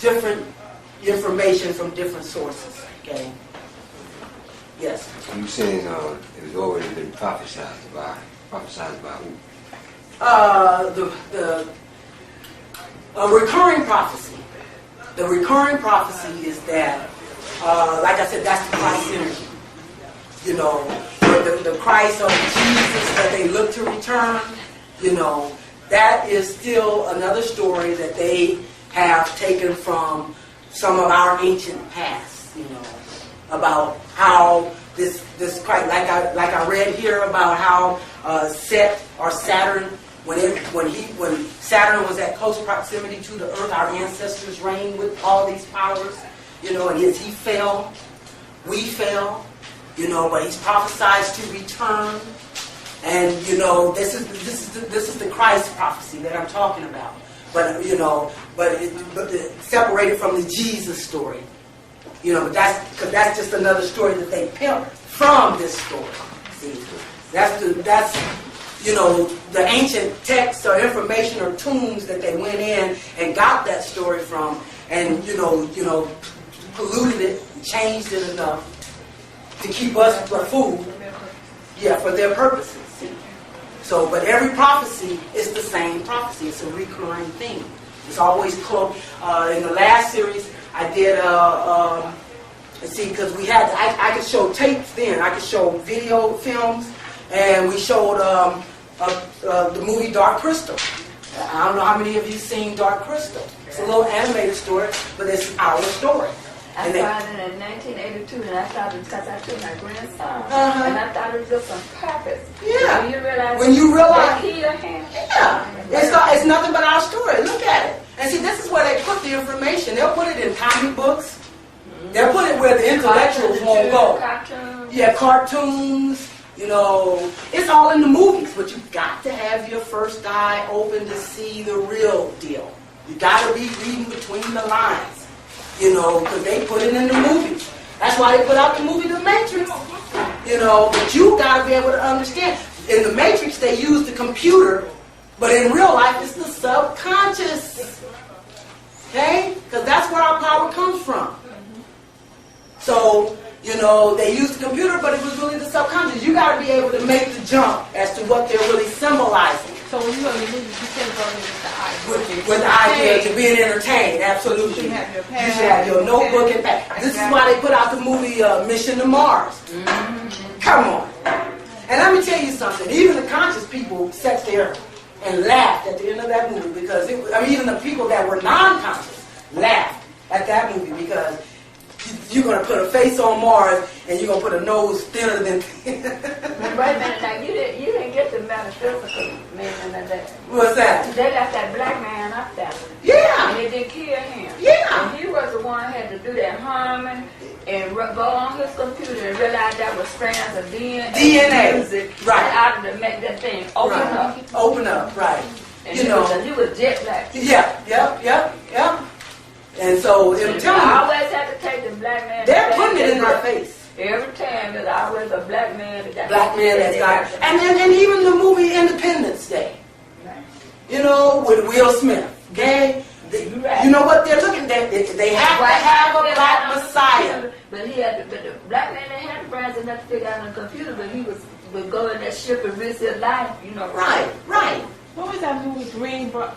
different information from different sources, okay? Yes. You saying it was already been prophesied by who? A recurring prophecy. The recurring prophecy is that, like I said, that's the Christ energy. You know, the Christ or the Jesus that they look to return, you know, that is still another story that they have taken from some of our ancient past, you know, about how this Christ, like I read here about how Set or Saturn, when Saturn was at close proximity to the Earth, our ancestors reigned with all these powers, you know, and he fell, we fell, you know, but he's prophesied to return, and you know, this is the Christ prophecy that I'm talking about, but you know, but separated from the Jesus story. You know, but that's just another story that they pimped from this story. See, that's you know, the ancient texts or information or tombs that they went in and got that story from, and you know, polluted it, changed it enough to keep us for food, yeah, for their purposes. See? So, but every prophecy is the same prophecy. It's a recurring thing. It's always close. In the last series, I did let's see, because we had, I could show tapes then, I could show video films, and we showed the movie Dark Crystal. I don't know how many of you seen Dark Crystal. It's a little animated story, but it's our story. I saw it in 1982, and I thought it because I took my grandson, and I thought it was just on purpose. Yeah. When you realize they killed him. Yeah. It's nothing but our story. Look at it. And see, this is where they put the information. They'll put it in comic books. They'll put it where the intellectuals won't go. Cartoons. Yeah, cartoons. You know, it's all in the movies, but you've got to have your first eye open to see the real deal. You got to be reading between the lines. You know, because they put it in the movies. That's why they put out the movie The Matrix. You know, but you got to be able to understand. In The Matrix, they use the computer, but in real life, it's the subconscious. Okay? Because that's where our power comes from. So, you know, they used the computer, but it was really the subconscious. You got to be able to make the jump as to what they're really symbolizing. So when you go to the movie, you can't go in with the idea. With the idea to being entertained, absolutely. You should have your pen. You should have your notebook and pad. This is why they put out the movie Mission to Mars. Come on. And let me tell you something. Even the conscious people sat there and laughed at the end of that movie because even the people that were non-conscious laughed at that movie because you're going to put a face on Mars and you're going to put a nose thinner than... But wait a minute, now you didn't get the metaphysical meaning of that. What's that? They left that black man up there. Yeah. And they didn't kill him. Yeah. And he was the one who had to do that harming and go on his computer and realize that was strands of DNA. Music, right. Out of to make that thing open up. Open up, right. And you know. He was jet black. Yeah, yep. And so, I'm telling you. I always have to take the black man. They're putting it in our face. Every time there's always a black man that got black man that's got, and even the movie Independence Day, you know, with Will Smith, okay? You know what they're looking at? They have to have a black messiah. But the black man didn't have the brains enough to figure out on the computer, but he would go in that ship and risk his life, you know. Right. What was that movie? Green Mile?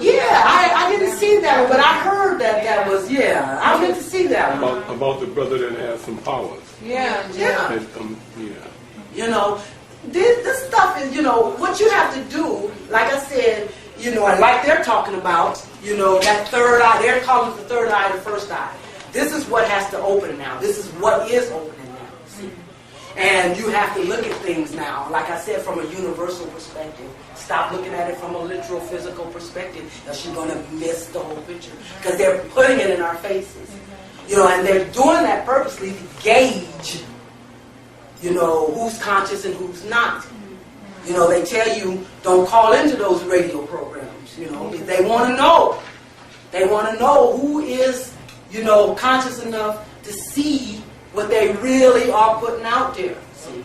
Yeah, I didn't see that one, but I heard that was, yeah. I went to see that one. About the brother that has some powers. Yeah. You know, this stuff is, you know, what you have to do, like I said, you know, and like they're talking about, you know, that third eye, they're calling it the third eye, the first eye. This is what has to open now. This is what is opening now. See? And you have to look at things now, like I said, from a universal perspective. Stop looking at it from a literal, physical perspective, else you're going to miss the whole picture. Because they're putting it in our faces. You know, and they're doing that purposely to gauge, you know, who's conscious and who's not. You know, they tell you don't call into those radio programs, you know, they want to know. They want to know who is, you know, conscious enough to see what they really are putting out there. See?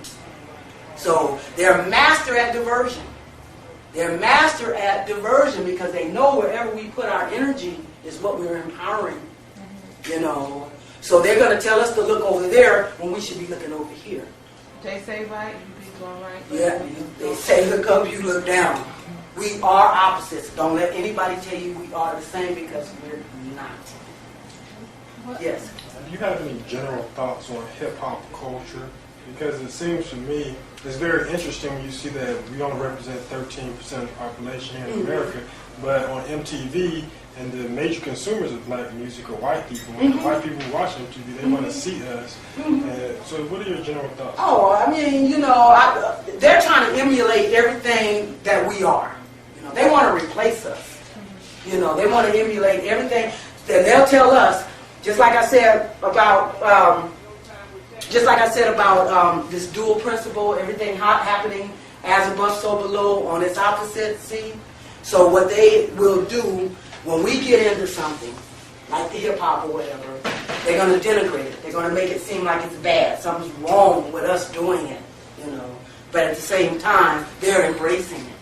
So they're master at diversion. They're master at diversion because they know wherever we put our energy is what we're empowering. You know, so they're going to tell us to look over there when we should be looking over here. They say right, you be going right. Yeah, they say look up, you look down. We are opposites. Don't let anybody tell you we are the same because we're not. Yes. Do you have any general thoughts on hip-hop culture? Because it seems to me it's very interesting when you see that we only represent 13% of the population here in America, but on MTV and the major consumers of black music are white people. When the white people watch MTV, they want to see us. So what are your general thoughts? Oh, I mean, you know, they're trying to emulate everything that we are. You know, they want to replace us. You know, they want to emulate everything. And they'll tell us, just like I said about this dual principle, everything happening as above, so below, on its opposite. See, so what they will do when we get into something like the hip hop or whatever, they're going to denigrate it. They're going to make it seem like it's bad. Something's wrong with us doing it. You know, but at the same time, they're embracing it.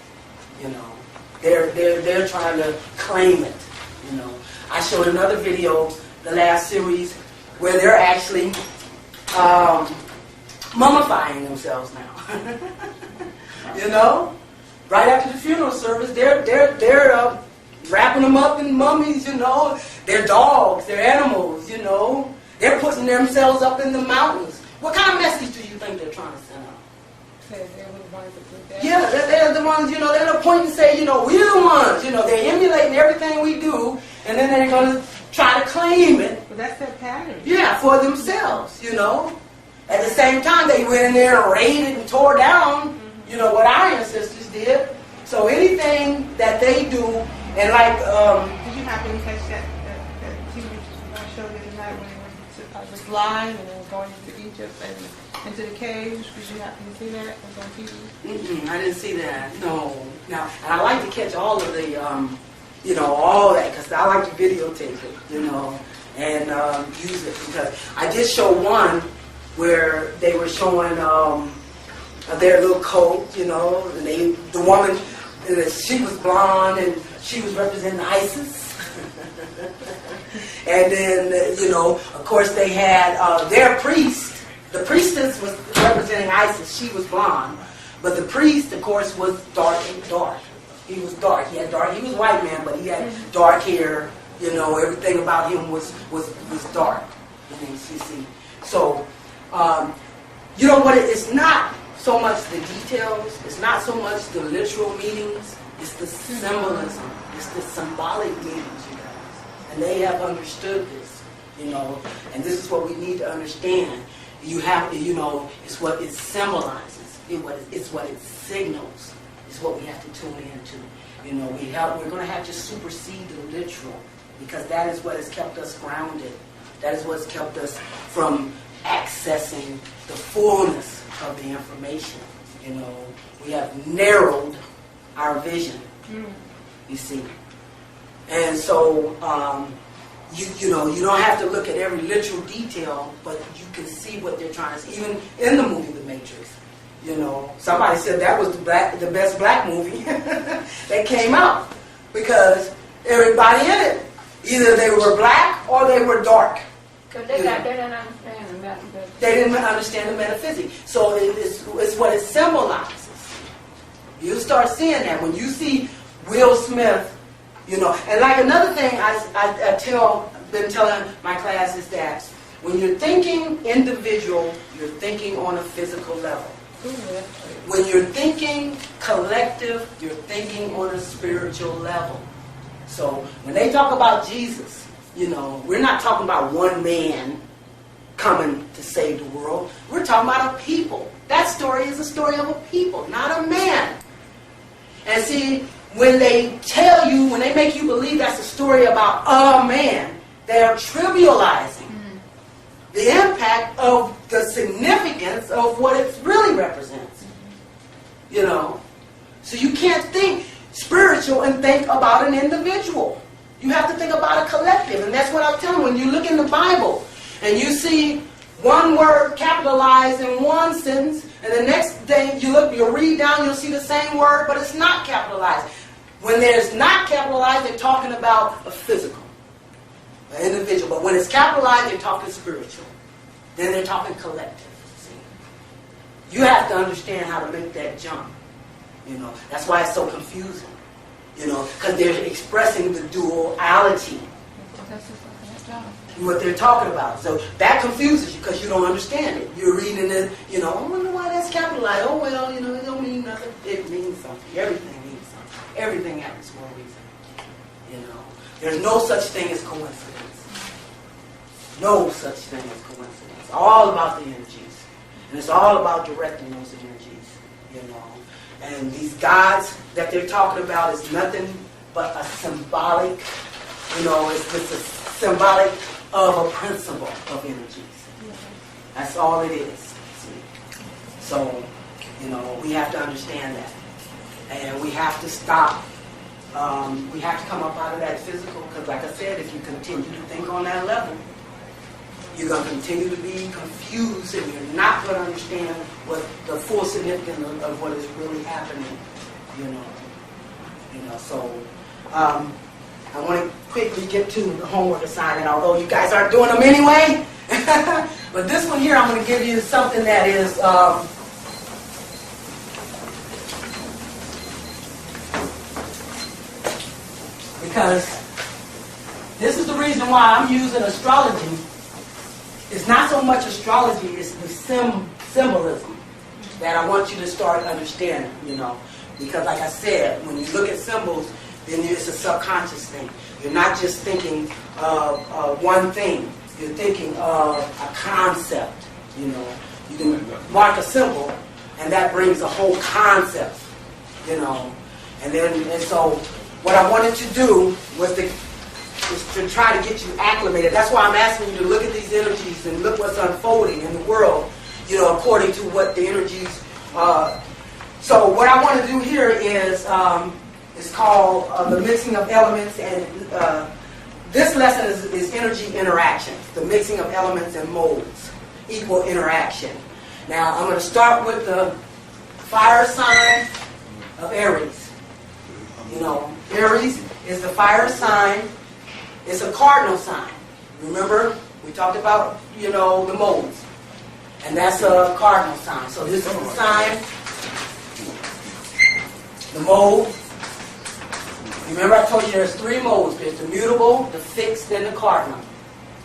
You know, they're trying to claim it. You know, I showed another video, the last series, where they're actually mummifying themselves now. You know, right after the funeral service, they're wrapping them up in mummies. You know, they're dogs, they're animals. You know, they're putting themselves up in the mountains. What kind of message do you think they're trying to send out? Yeah, they're the ones, you know, they're the point to say, you know, we're the ones, you know, they're emulating everything we do, and then they're going to try to claim it. But that's their pattern. Yeah, for themselves, you know. At the same time, they went in there and raided and tore down, you know, what our ancestors did. So anything that they do, and like... Did you happen to catch that TV show the other night when he went to blind and then going into Egypt and into the caves? Did you happen to see that? It was on TV? I didn't see that, no. Now, and I like to catch all of the, you know, all that, because I like to videotape it, you know, and use it, because I did show one where they were showing their little coat, you know, and the woman, she was blonde and she was representing ISIS. And then, you know, of course they had their priest. The priestess was representing ISIS. She was blonde. But the priest, of course, was dark. He was dark. He was a white man, but he had dark hair. You know, everything about him was dark. You see. So, you know what? It's not so much the details. It's not so much the literal meanings. It's the symbolism. It's the symbolic meanings, you guys. And they have understood this, you know. And this is what we need to understand. You have to, you know, it's what it symbolizes. It's what it signals. It's what we have to tune into. You know, we're going to have to supersede the literal, because that is what has kept us grounded. That is what's kept us from accessing the fullness of the information. You know, we have narrowed our vision. You see, and so you know, you don't have to look at every literal detail, but you can see what they're trying to see. Even in the movie The Matrix, you know, somebody said that was the best black movie that came out, because everybody in it, either they were black or they were dark. Because they didn't understand the metaphysics. They didn't understand the metaphysics. So it's what it symbolizes. You start seeing that when you see Will Smith, you know. And like another thing been telling my class is that when you're thinking individual, you're thinking on a physical level. When you're thinking collective, you're thinking on a spiritual level. So when they talk about Jesus, you know, we're not talking about one man coming to save the world. We're talking about a people. That story is a story of a people, not a man. And see, when they tell you, when they make you believe that's a story about a man, they are trivializing the impact of the significance of what it really represents. You know, So you can't think spiritual and think about an individual. You have to think about a collective. And that's what I'm telling you. When you look in the Bible and you see one word capitalized in one sentence, and the next thing you read down, you'll see the same word, but it's not capitalized. When there's not capitalized, they're talking about a physical, an individual. But when it's capitalized, they're talking spiritual. Then they're talking collective. See? You have to understand how to make that jump. You know, that's why it's so confusing. You know, because they're expressing the duality. What they're talking about. So that confuses you because you don't understand it. You're reading it, you know, I wonder why that's capitalized. Oh, well, you know, it don't mean nothing. It means something. Everything means something. Everything happens for a reason. You know, there's no such thing as coincidence. No such thing as coincidence. It's all about the energies. And it's all about directing those energies, you know. And these gods that they're talking about is nothing but a symbolic, you know, it's a symbolic of a principle of energies. That's all it is. See? So, you know, we have to understand that. And we have to stop. We have to come up out of that physical, because like I said, if you continue to think on that level, you're going to continue to be confused, and you're not going to understand what the full significance of what is really happening, you know. So, I want to quickly get to the homework assignment, although you guys aren't doing them anyway. But this one here, I'm going to give you something that is because this is the reason why I'm using astrology. It's not so much astrology, it's the symbolism that I want you to start understanding, you know. Because like I said, when you look at symbols, then it's a subconscious thing. You're not just thinking of one thing. You're thinking of a concept, you know. You can mark a symbol, and that brings a whole concept, you know. And so what I wanted to do was to try to get you acclimated. That's why I'm asking you to look at these energies and look what's unfolding in the world, you know, according to what the energies are. So what I want to do here is it's called the mixing of elements, and this lesson is energy interactions, the mixing of elements and modes, equal interaction. Now I'm going to start with the fire sign of Aries. You know, Aries is the fire sign. It's a cardinal sign. Remember, we talked about, you know, the modes. And that's a cardinal sign. So this is the sign, the mode. Remember I told you there's three modes. There's the mutable, the fixed, and the cardinal.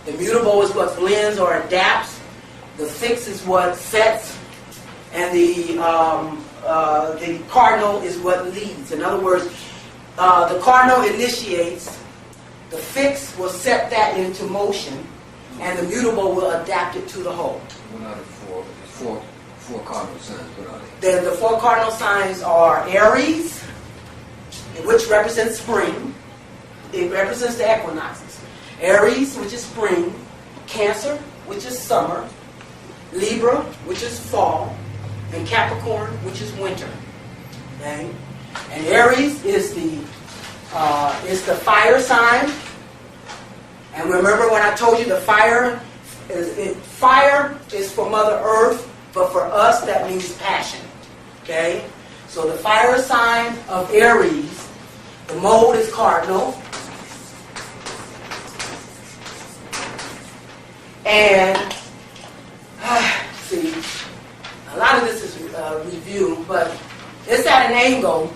The mutable is what blends or adapts. The fixed is what sets. And the cardinal is what leads. In other words, the cardinal initiates. The fixed will set that into motion, and the mutable will adapt it to the whole. What are the four cardinal signs? What are they? The four cardinal signs are Aries, which represents spring. It represents the equinoxes. Aries, which is spring. Cancer, which is summer. Libra, which is fall. And Capricorn, which is winter. Okay? And Aries is the fire sign. And remember when I told you the fire is for Mother Earth, but for us that means passion. Okay? So the fire sign of Aries, the mode is cardinal. And see, a lot of this is review, but it's at an angle.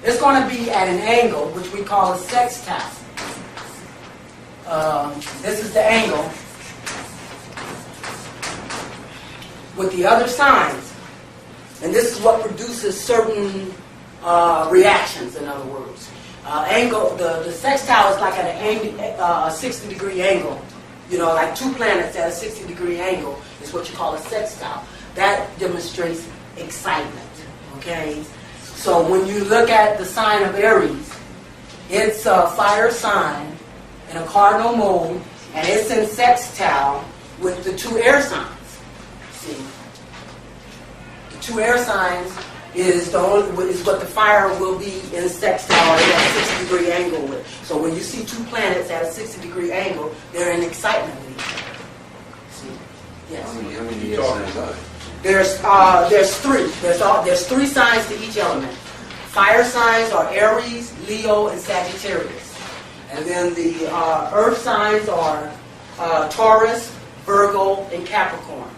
It's going to be at an angle, which we call a sextile. This is the angle with the other signs. And this is what produces certain reactions, in other words. The sextile is like at a 60-degree angle. You know, like two planets at a 60-degree angle is what you call a sextile. That demonstrates excitement, okay? So when you look at the sign of Aries, it's a fire sign in a cardinal mode, and it's in sextile with the two air signs. See? The two air signs is what the fire will be in sextile at a 60-degree angle with. So when you see two planets at a 60-degree angle, they're in excitement with each other. See? Yes. How many signs are there? There's three. There's three signs to each element. Fire signs are Aries, Leo, and Sagittarius. And then the earth signs are Taurus, Virgo, and Capricorn.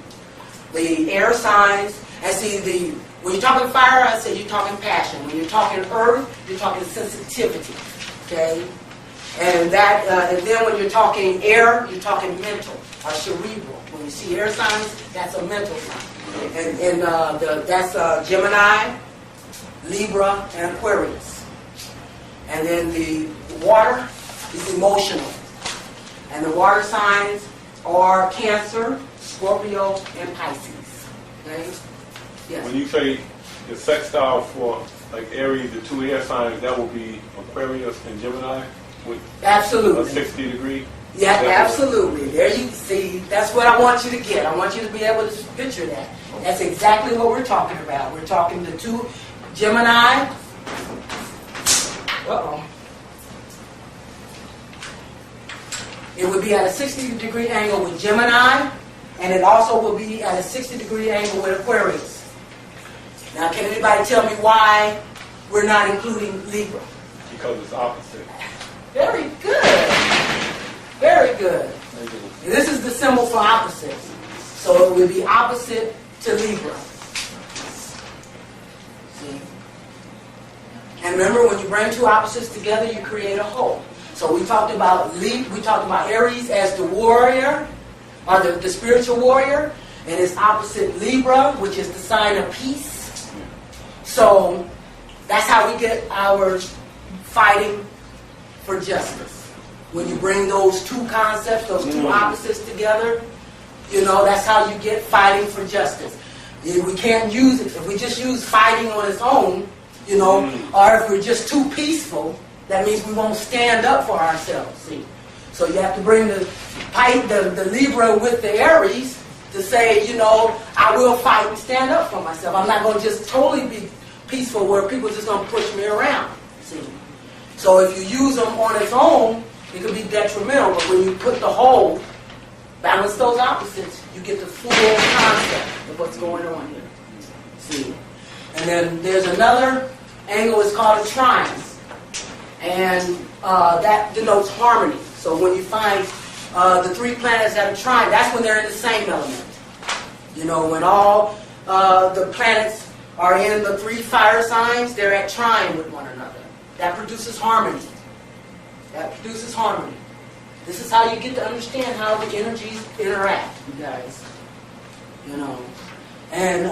The air signs, and see, when you're talking fire, I say you're talking passion. When you're talking earth, you're talking sensitivity. Okay? And then when you're talking air, you're talking mental or cerebral. When you see air signs, that's a mental sign. And that's Gemini, Libra, and Aquarius. And then the water is emotional. And the water signs are Cancer, Scorpio, and Pisces. Okay? Yes. When you say the sextile for like Aries, the two air signs, that will be Aquarius and Gemini with Absolutely. a 60 degree? Yeah, absolutely. There you see, that's what I want you to get. I want you to be able to picture that. That's exactly what we're talking about. We're talking the two Gemini. Uh-oh. It would be at a 60-degree angle with Gemini, and it also will be at a 60-degree angle with Aquarius. Now, can anybody tell me why we're not including Libra? Because it's opposite. Very good. Very good. And this is the symbol for opposite. So it would be opposite to Libra. See? And remember, when you bring two opposites together, you create a whole. So we talked about Aries as the warrior, or the spiritual warrior, and its opposite Libra, which is the sign of peace. So that's how we get our fighting for justice. When you bring those two concepts, those two opposites together, that's how you get fighting for justice. We can't use it. If we just use fighting on its own, or if we're just too peaceful, that means we won't stand up for ourselves, see? So you have to bring the Libra with the Aries to say, I will fight and stand up for myself. I'm not going to just totally be peaceful where people are just going to push me around, see? So if you use them on its own, it could be detrimental, but when you put the whole, balance those opposites, you get the full concept of what's going on here, see? And then there's another angle, it's called a trine. And that denotes harmony. So when you find the three planets that are trine, that's when they're in the same element. When all the planets are in the three fire signs, they're at trine with one another. That produces harmony. That produces harmony. This is how you get to understand how the energies interact, you guys. And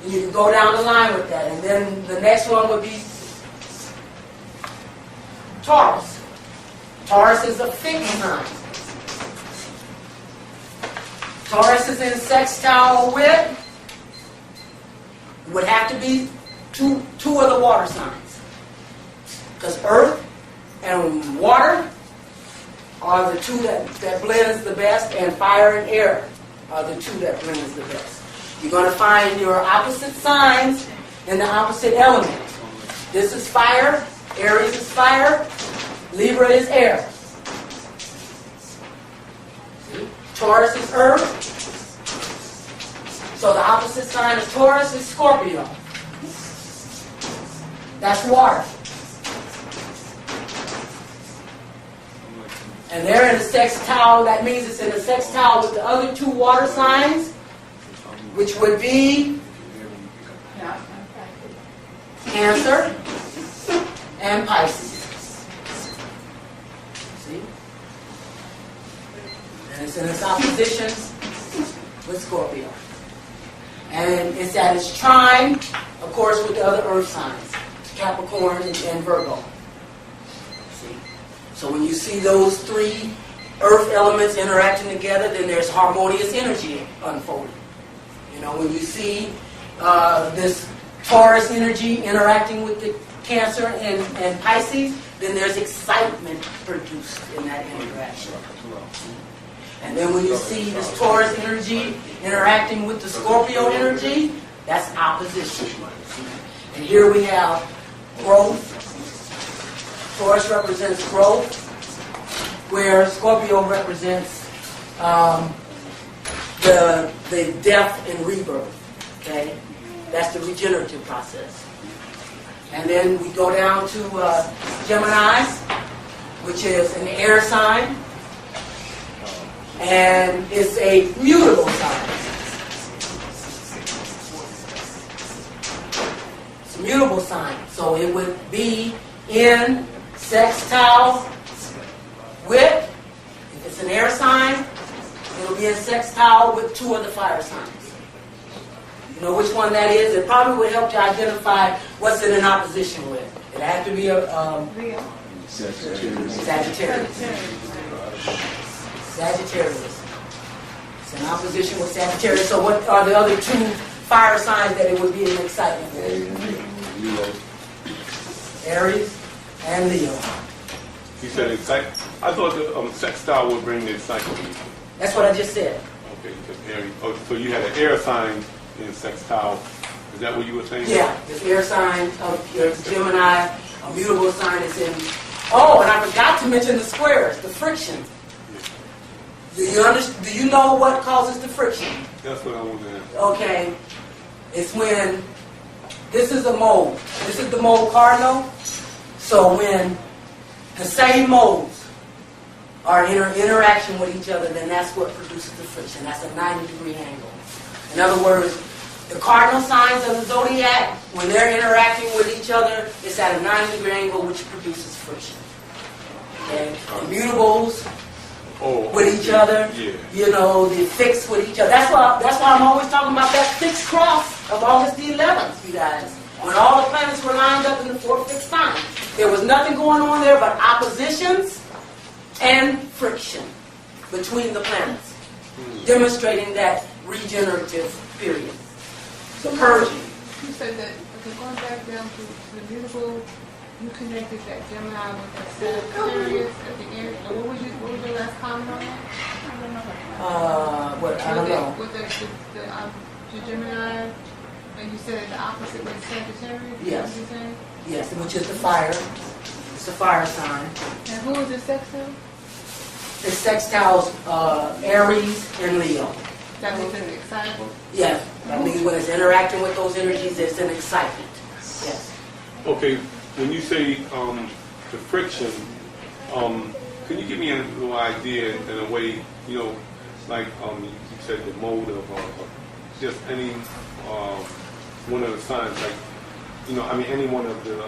you can go down the line with that. And then the next one would be Taurus. Taurus is a fixed sign. Taurus is in sextile with, would have to be two of the water signs. Because earth and water are the two that blends the best, and fire and air are the two that blends the best. You're going to find your opposite signs in the opposite element. This is fire, Aries is fire, Libra is air. See? Taurus is earth. So the opposite sign of Taurus is Scorpio. That's water. And they're in a sextile. That means it's in a sextile with the other two water signs, which would be Cancer and Pisces. See? And it's in its opposition with Scorpio. And it's at its trine, of course, with the other earth signs, Capricorn and Virgo. See? So when you see those three earth elements interacting together, then there's harmonious energy unfolding. When you see this Taurus energy interacting with the Cancer and Pisces, then there's excitement produced in that interaction. And then when you see this Taurus energy interacting with the Scorpio energy, That's opposition. And here we have growth. Taurus represents growth, where Scorpio represents the death and rebirth. Okay, that's the regenerative process. And then we go down to Gemini, which is an air sign, and it's a mutable sign. It's a mutable sign, so it would be in sextile with, if it's an air sign, it'll be in sextile with two of the fire signs. You know which one that is? It probably would help you identify what's it in opposition with. It has to be a Sagittarius. Sagittarius. It's in opposition with Sagittarius. So what are the other two fire signs that it would be in excitement with? Aries and Leo. You said excite. I thought the sextile would bring the excitement. That's what I just said. Okay, because Aries. Oh, so you had an air sign in sextile. Is that what you were saying? Yeah, the air sign of your Gemini, a mutable sign is in. Oh, and I forgot to mention the squares, the friction. Do you know what causes the friction? That's what I want to ask. Okay, it's when this is a mode. This is the mode cardinal. So when the same modes are in interaction with each other, then that's what produces the friction. That's a 90-degree angle. In other words, the cardinal signs of the zodiac, when they're interacting with each other, it's at a 90-degree angle, which produces friction. Okay? The mutables with each other, you know, the fixed with each other. That's why I'm always talking about that fixed cross of August the 11th, you guys. When all the planets were lined up in the 4 fixed signs, there was nothing going on there but oppositions and friction between the planets, demonstrating that regenerative period. The purging. You said that, okay, going back down to the mutable, you connected that Gemini with that Sagittarius at the end. What was your last comment on that? I don't know. With the Gemini, and you said the opposite was Sagittarius? Yes. What you saying? Yes, which is the fire. It's the fire sign. And who is the sextile? The sextiles, Aries and Leo. That means it's excitable? Yes. That means when it's interacting with those energies, it's an excitement. Yes. Okay, when you say the friction, can you give me a little idea in a way, you know, like you said the mode of just any one of the signs, like, you know, I mean any one of the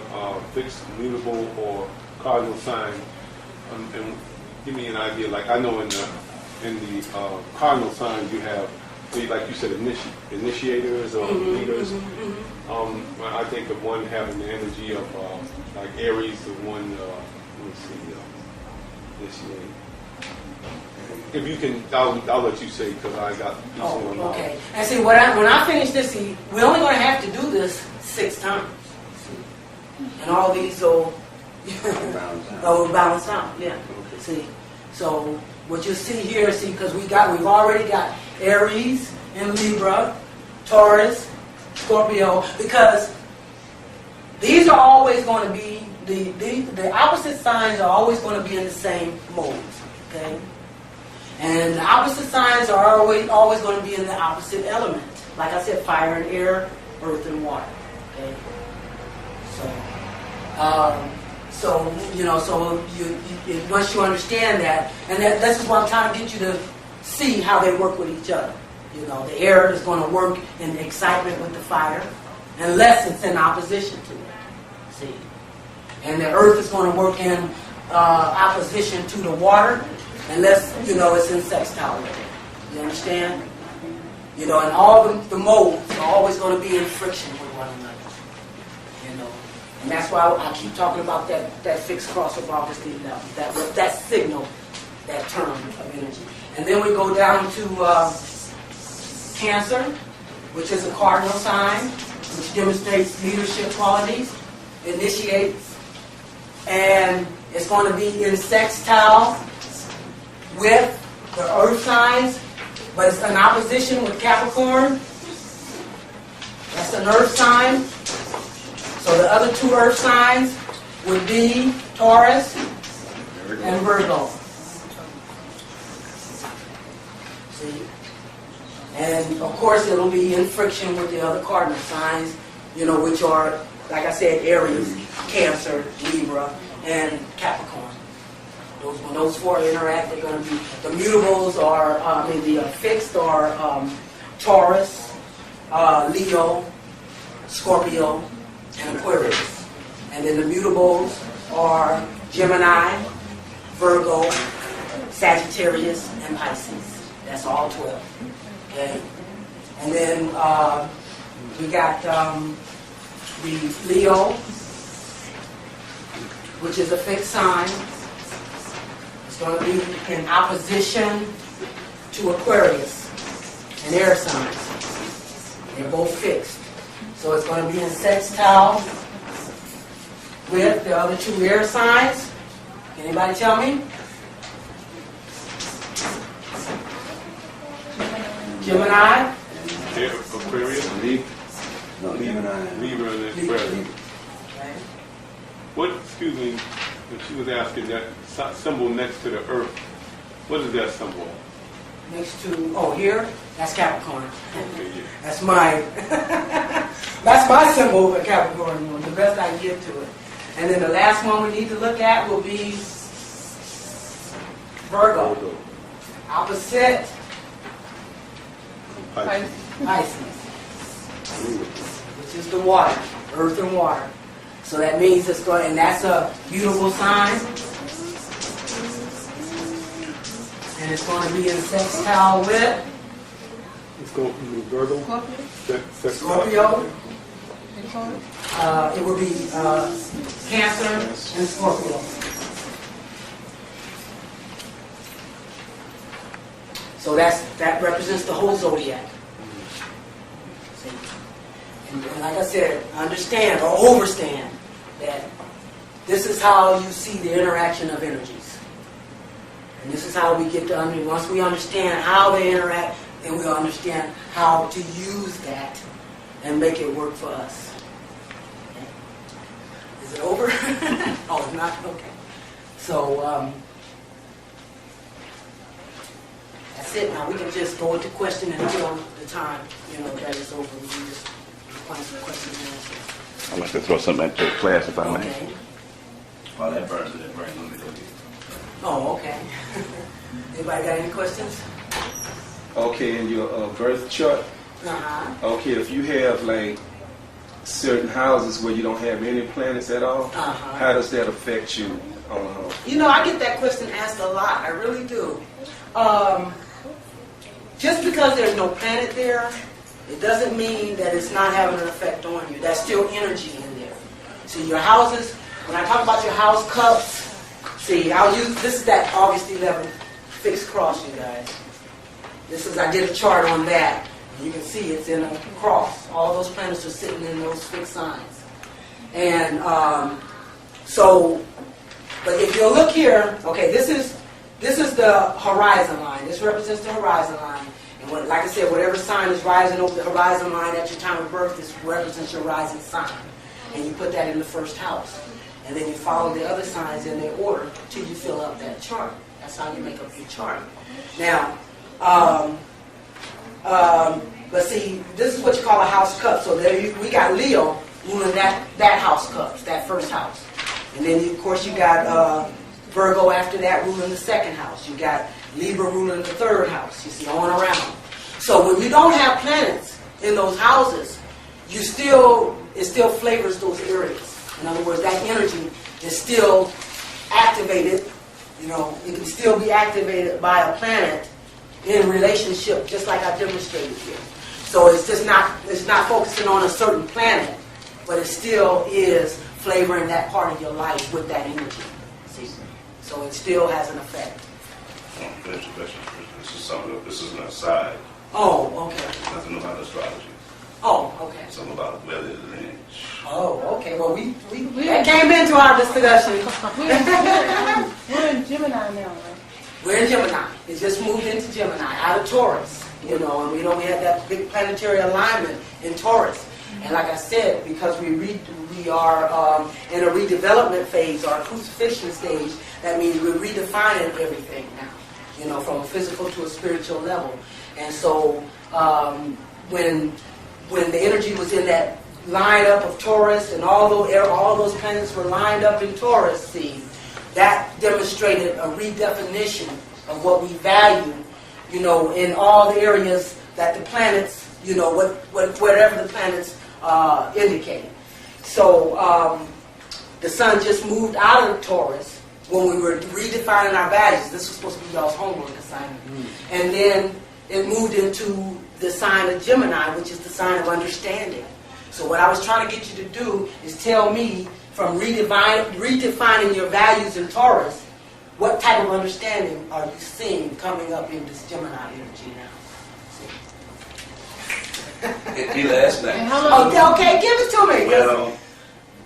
fixed, mutable, or cardinal signs, and give me an idea. Like I know in the cardinal signs you have, like you said, initiators or leaders. I think of one having the energy of like Aries, the one. Let me see. Initiate. If you can, I'll let you say because I got. Okay. And see, when I finish this, we're only going to have to do this 6 times, and all these will balance out. Yeah. See, so what you see here, because we've already got Aries and Libra, Taurus, Scorpio, because these are always going to be the opposite signs are always going to be in the same modes. Okay. And the opposite signs are always going to be in the opposite element. Like I said, fire and air, earth and water. Okay. So once you understand that, and this is what I'm trying to get you to see how they work with each other. You know, the air is going to work in excitement with the fire, unless it's in opposition to it. See, and the earth is going to work in opposition to the water, unless, you know, it's in sextile with it. You understand? You know, and all the modes are always going to be in friction with one another. You know, and that's why I keep talking about that fixed cross of August the 11th, that signal, that term of energy. And then we go down to Cancer, which is a cardinal sign, which demonstrates leadership qualities, initiates, and it's going to be in sextile with the earth signs, but it's in opposition with Capricorn, That's an earth sign. So the other two earth signs would be Taurus and Virgo. See? And of course it'll be in friction with the other cardinal signs, which are, like I said, Aries, Cancer, Libra, and Capricorn. When those four interact, they're going to be, the mutables are, the fixed are Taurus, Leo, Scorpio, and Aquarius. And then the mutables are Gemini, Virgo, Sagittarius, and Pisces. That's all 12. Okay? And then we got the Leo, which is a fixed sign. It's going to be in opposition to Aquarius, an air sign. They're both fixed. So it's going to be in sextile with the other two air signs. Anybody tell me? Gemini. Aquarius. No, Gemini. Libra and Aquarius. What, excuse me, when she was asking that symbol next to the earth, what is that symbol? Next to, here, that's Capricorn. Okay, yeah. That's mine. That's my symbol for Capricorn, the best I can get to it. And then the last one we need to look at will be Virgo. Opposite Pisces, which is the water, earth and water. So that means it's going, and that's a beautiful sign. And it's going to be in sextile with It's going to be Virgo. Scorpio. It will be Cancer and Scorpio. So that represents the whole zodiac. See? And like I said, understand or overstand that this is how you see the interaction of energies. And this is how we get to once we understand how they interact, then we'll understand how to use that and make it work for us. Okay. Is it over? Oh, it's not? Okay. So, that's it. Now we can just go into question until the time, that is over. We can just find some questions and answers. I'd like to throw something at your class, if I may. Okay. While that burns in that brain, let me go here. Oh, okay. Anybody got any questions? Okay, in your birth chart, okay, if you have like certain houses where you don't have any planets at all, how does that affect you on a home? I get that question asked a lot. I really do. Just because there's no planet there, it doesn't mean that it's not having an effect on you. That's still energy in there. See, your houses, when I talk about your house cups, see, this is that August 11th fixed cross, you guys. I did a chart on that. You can see it's in a cross. All those planets are sitting in those fixed signs. And but if you look here, okay, this is the horizon line. This represents the horizon line. And like I said, whatever sign is rising over the horizon line at your time of birth, this represents your rising sign. And you put that in the first house. And then you follow the other signs in their order till you fill up that chart. That's how you make up your chart. Now, but see, this is what you call a house cup. So we got Leo ruling that house cups, that first house. And then, of course, you got Virgo after that ruling the second house. You got Libra ruling the third house. You see, on and around. So when you don't have planets in those houses, it still flavors those areas. In other words, that energy is still activated. It can still be activated by a planet in relationship, just like I demonstrated here. So it's not focusing on a certain planet, but it still is flavoring that part of your life with that energy. See? So it still has an effect. This is an aside. Oh, okay. Nothing about astrology. Oh, okay. Something about weather and age. Oh, okay. Well, we that came into our discussion. We're in Gemini now, right? We're in Gemini. It just moved into Gemini, out of Taurus. And we had that big planetary alignment in Taurus. And like I said, because we are in a redevelopment phase or a crucifixion stage, that means we're redefining everything now, from a physical to a spiritual level. And so when the energy was in that lineup of Taurus and all those planets were lined up in Taurus, see, that demonstrated a redefinition of what we value, in all the areas that the planets, whatever the planets indicate. So the sun just moved out of Taurus when we were redefining our values. This was supposed to be y'all's homework assignment. And then it moved into the sign of Gemini, which is the sign of understanding. So what I was trying to get you to do is tell me, from redefining your values in Taurus, what type of understanding are you seeing coming up in this Gemini energy now? He last night. Oh, okay, give it to me. Well,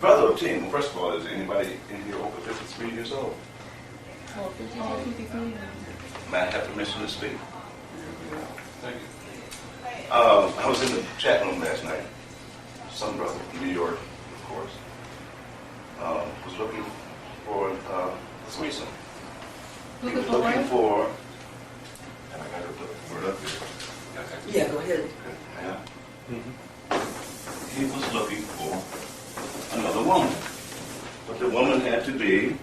brother team, first of all, is anybody in here over 53 years old? May I have permission to speak? Thank you. I was in the chat room last night. Some brother from New York, of course, was looking for a threesome. He was looking for, and I got to put it up here. Yeah, go ahead. Yeah. He was looking for another woman, but the woman had to be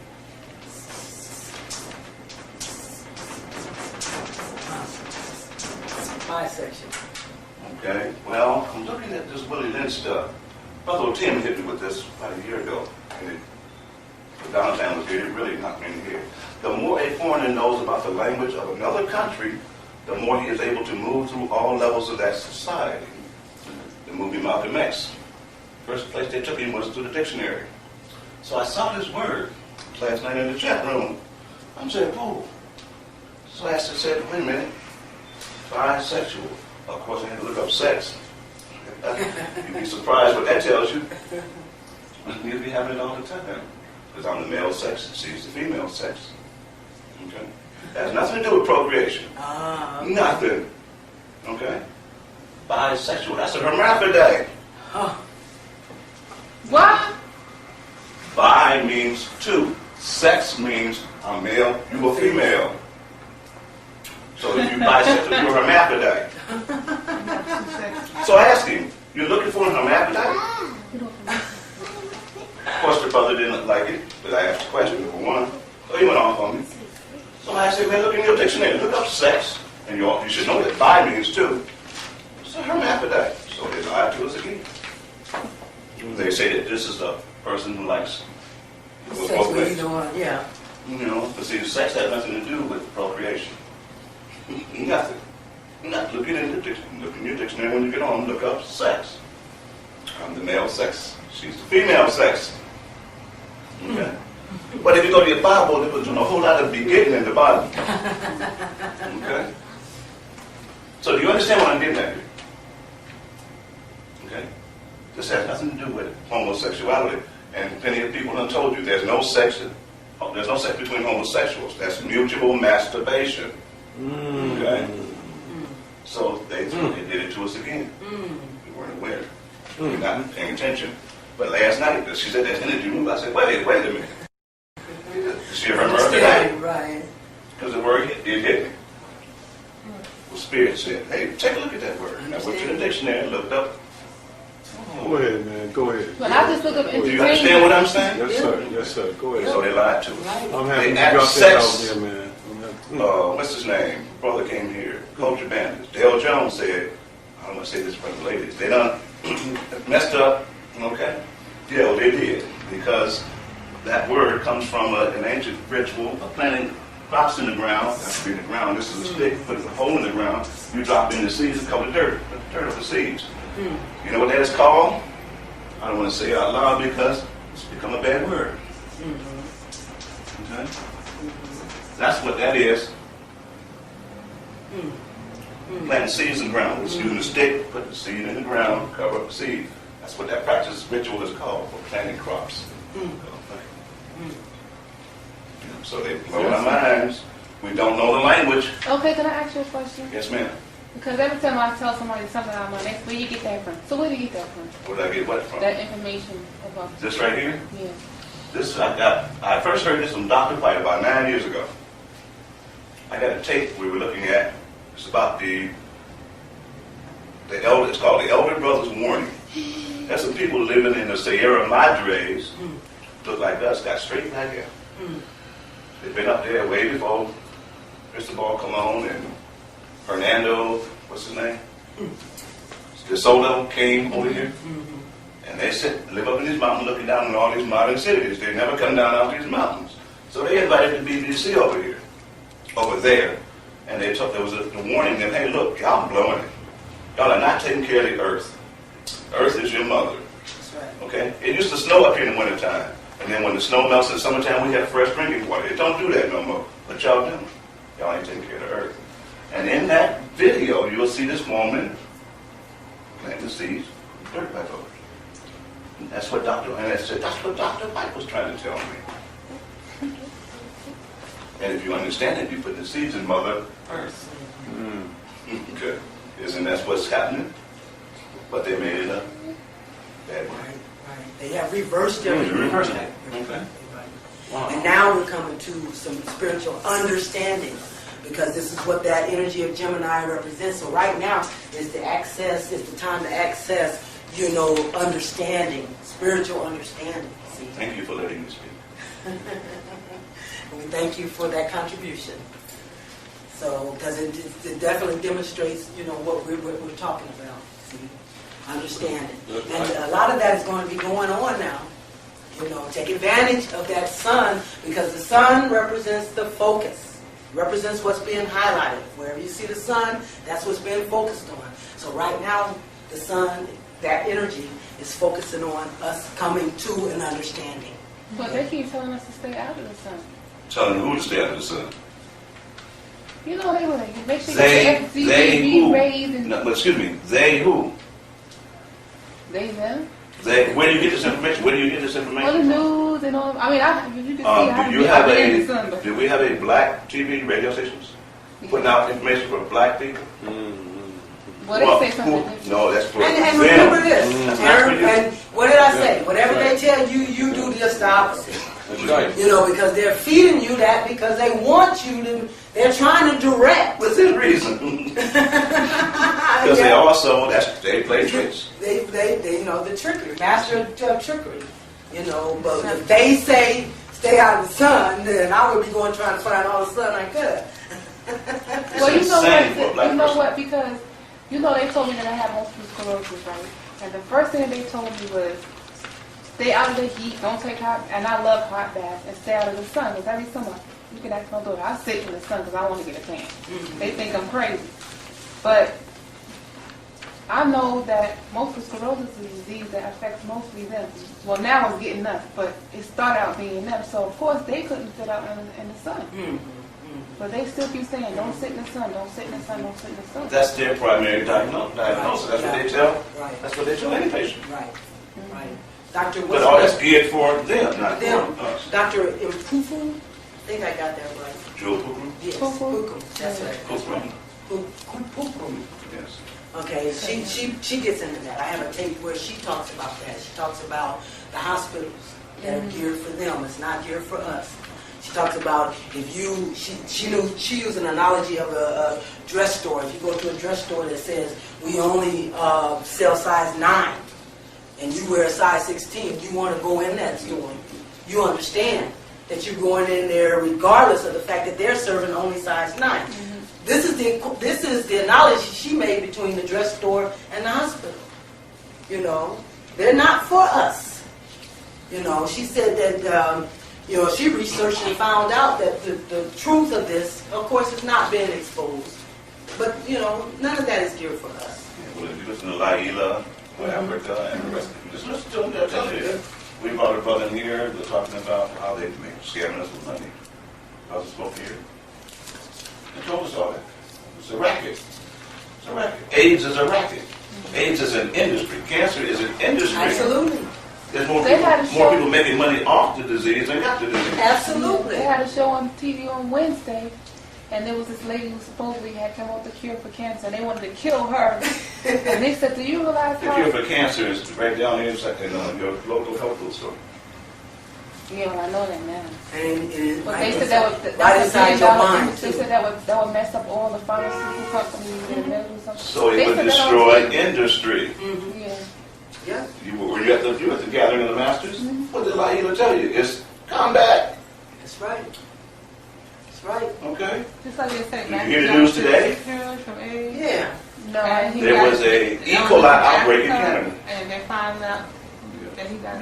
bisexual. okay. Well, I'm looking at this Willie Lynch stuff. Brother Tim hit me with this about a year ago, and the downtown was here. It really knocked me in the head. The more a foreigner knows about the language of another country, the more he is able to move through all levels of that society. The movie Malcolm X. First place they took him was through the dictionary. So I saw this word last night in the chat room. I'm saying, oh. So I said, wait a minute. Bisexual. Of course, I had to look up sex. You'd be surprised what that tells you. You'll be having it all the time. Because I'm the male sex, she's the female sex. Okay? That has nothing to do with procreation. Okay. Nothing. Okay? Bisexual. That's a hermaphrodite. What? Bi means two. Sex means I'm male, you a female. So if you're bisexual, you're a hermaphrodite. So I asked him, you're looking for a hermaphrodite? Of course, the brother didn't like it, but I asked the question, number one. So he went off on me. So I said, man, look in your dictionary, look up sex, and you should know that bi means two. It's a hermaphrodite. So they lied to us again. They say that this is a person who likes Sex with either one, yeah. But see, sex has nothing to do with procreation. Nothing. Look in your dictionary when you get home, look up sex. I'm the male sex, she's the female sex. Okay? But if you go to your Bible, there was a whole lot of begetting in the Bible. Okay? So do you understand what I'm getting at here? Okay? This has nothing to do with homosexuality. And plenty of people have told you there's no sex between homosexuals. That's mutual masturbation. Okay? So they did it to us again. We weren't aware. We were not paying attention. But last night, she said that energy move. I said, wait a minute. She remembered that? Right. Because the word it hit me. The Spirit said, hey, take a look at that word. And I went to the dictionary and looked up. Go ahead, man. Go ahead. Well, I just look up. Do you understand what I'm saying? Yes, sir. Yes, sir. Go ahead. So they lied to us. I'm happy you They got that out sex. there, man. What's his name? Brother came here. Culture bandits. Dale Jones said, I don't want to say this for the ladies. They done messed up. Okay? Yeah, well, they did. Because that word comes from an ancient ritual of planting crops in the ground. That's in the ground. This is a stick. Put a hole in the ground. You drop in the seeds and cover the dirt. Put the dirt of the seeds. You know what that is called? I don't want to say it out loud because it's become a bad word. Okay? That's what that is. Planting seeds in the ground. It's using a stick, put the seed in the ground, cover up the seed. That's what that practice ritual is called, for planting crops. So they blow our minds. We don't know the language. Okay, can I ask you a question? Yes, ma'am. Because every time I tell somebody something, I'm like, where you get that from? So where do you get that from? Where did I get what from? That information about This right here? Yeah. This I first heard this from Dr. White about 9 years ago. I got a tape we were looking at. It's about the elder. It's called the Elder Brothers Warning. That's some people living in the Sierra Madres, look like us, got straight black hair. They've been up there way before Cristobal Colon and Fernando, what's his name? De Soto came over here. And they live up in these mountains looking down on all these modern cities. They never come down out these mountains. So they invited the BBC over here, over there. And they took, there was a warning them, hey, look, y'all blowing it. Y'all are not taking care of the earth. Earth is your mother. That's right. Okay? It used to snow up here in the wintertime. And then when the snow melts in the summertime, we have fresh drinking water. It don't do that no more. But y'all do. Y'all ain't taking care of the earth. And in that video, you'll see this woman planting the seeds, dirt back over. And that's what Dr. White was trying to tell me. And if you understand it, you put the seeds in Mother Earth. Okay. Isn't that what's happening? But they made it up that way. Right. They have reversed everything. Reversed it. Okay. Wow. And now we're coming to some spiritual understanding, because this is what that energy of Gemini represents. So right now is the time to access, understanding, spiritual understanding. See? Thank you for letting me speak. We thank you for that contribution. So, because it definitely demonstrates, what we're talking about. See? Understanding. And a lot of that is going to be going on now. Take advantage of that sun, because the sun represents the focus. Represents what's being highlighted. Wherever you see the sun, that's what's being focused on. So right now, the sun, that energy, is focusing on us coming to an understanding. But they keep telling us to stay out of the sun. Telling who to stay out of the sun? They were like, make sure They you who? raised and No, but excuse me, they who? they them. They, where do you get this information? Where do you get this information Well, the from? news and all. I mean, you can see how Do you have in the sun, but do we have a black TV radio stations putting out information for black people? well, they say something different. No, that's for And them. remember this, That's not for you. and what did I say? Whatever they tell you, you do just the opposite. That's right. Because they're feeding you that because they want you to, they're trying to direct. Within reason. Because they also, they play tricks. They the trickery, master of trickery. But if they say stay out of the sun, then I would be going trying to find all the sun I could. Well, It's insane for a black person. Because they told me that I have multiple sclerosis, right? And the first thing they told me was stay out of the heat, don't take hot, and I love hot baths, and stay out of the sun. Because every summer, you can ask my daughter, I sit in the sun because I want to get a tan. They think I'm crazy. But I know that multiple sclerosis is a disease that affects mostly them. Well, now it's getting us, but it started out being them. So, of course, they couldn't sit out in the sun. But they still keep saying, don't sit in the sun, don't sit in the sun, don't sit in the sun. That's their primary diagnosis. That's what they tell. Right. That's what they tell any patient. Right. Dr. But all that's geared for them, not them. for us. Dr. Impufu, I think I got that right. Jewel Pukrum? Yes, Pukum. Pukum. That's right. Pukrum. Pukum. Yes. Okay, she gets into that. I have a tape where she talks about that. She talks about the hospitals that are geared for them. It's not geared for us. She talks about if you, she used an analogy of a dress store. If you go to a dress store that says we only sell size 9, and you wear a size 16, you want to go in that store. You understand that you're going in there regardless of the fact that they're serving only size 9. This is the analogy she made between the dress store and the hospital. They're not for us. She said that she researched and found out that the truth of this, of course, is not being exposed. But none of that is geared for us. Yeah, well, if you listen to Laila, Africa, and the rest of them, just listen to them. They'll tell you. We brought a brother in here. They're talking about how they make scamming us with money. How's the smoke here? They told us all that. It's a racket. It's a racket. AIDS is a racket. AIDS is an industry. Cancer is an industry. Absolutely. There's more people making money off the disease than got the disease. Absolutely. They had a show on TV on Wednesday and there was this lady who supposedly had come up with the cure for cancer, and they wanted to kill her. And they said, do you realize The how... cure for cancer is right down here in your local health food store. Yeah, well, I know that now. And But right they said that inside- would, right inside your mind, they too. said that would mess up all the pharmaceutical companies and medical something. So They it would said that on destroy TV. industry. Yeah. Yeah. Were you at the gathering of the masters? What did Laila tell you? It's come back. That's right. That's right. Okay. Just like they said, Did you hear the news today? from AIDS. Yeah. No, and he There got- was a E. coli outbreak in Canada. And they found out that he got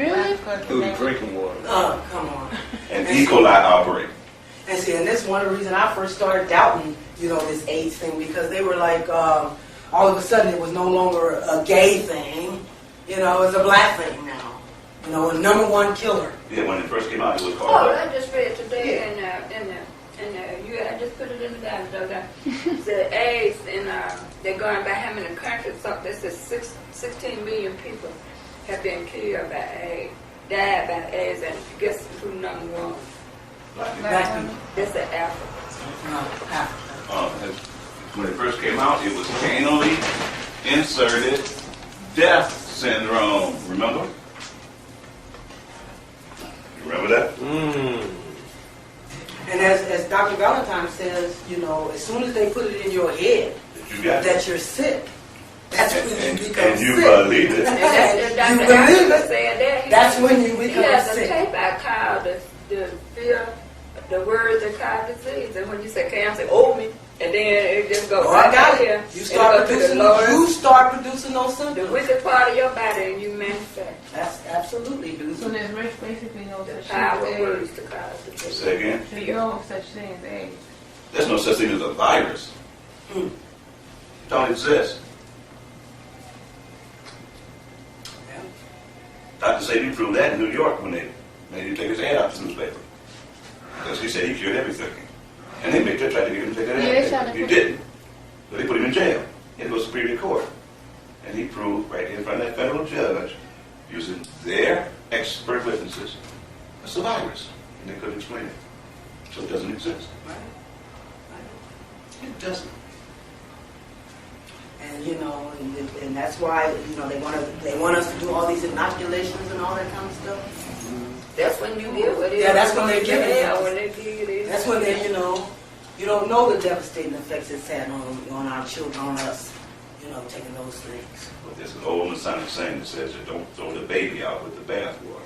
Through the drinking water. Oh, come on. An E. coli outbreak. And see, and this is one of the reasons I first started doubting, this AIDS thing, because they were like, all of a sudden it was no longer a gay thing, it's a black thing now. A #1 killer. Yeah, when it first came out, it was Oh, called. I just read today I just put it in the Bible the other day. It said AIDS, and they're going by how many countries. So they said 16 million people have been killed by AIDS, died by AIDS, and guess who #1? Black people. That's in Africa. Africa. When it first came out, it was anally inserted death syndrome. Remember? You remember that? And as Dr. Valentine says, as soon as they put it in your head You got it. that you're sick, that's when you become And you sick. believe it. And that's You Dr. believe Africa it. said that. That's when you He become has a sick. tape I called the fear, the words that cause disease. And when you say cancer, oh me, and then it just goes Oh, right I got out here. it. You start producing those the symptoms. wicked part of your body, and you manifest. That's absolutely, dude. So there's basically no The such power thing of as words AIDS. to cause disease. Say again. There's no such thing as AIDS. There's no such thing as a virus. Don't exist. Dr. Sadie proved that in New York when they made him take his head out of the newspaper. Because he said he cured everything. And they tried to get him to take that Yeah, they head. tried to He put- didn't. But they put him in jail. He had to go to Superior Court. And he proved right in front of that federal judge, using their expert witnesses, it's a virus. And they couldn't explain it. So it doesn't exist. Right. It doesn't. And and that's why they want us to do all these inoculations and all that kind of stuff. That's when you get what it is. Yeah, that's when they give it. Yeah, when they give you this. That's when they you don't know the devastating effects it's had on our children, on us, taking those things. But there's an old Masonic saying that says that don't throw the baby out with the bathwater.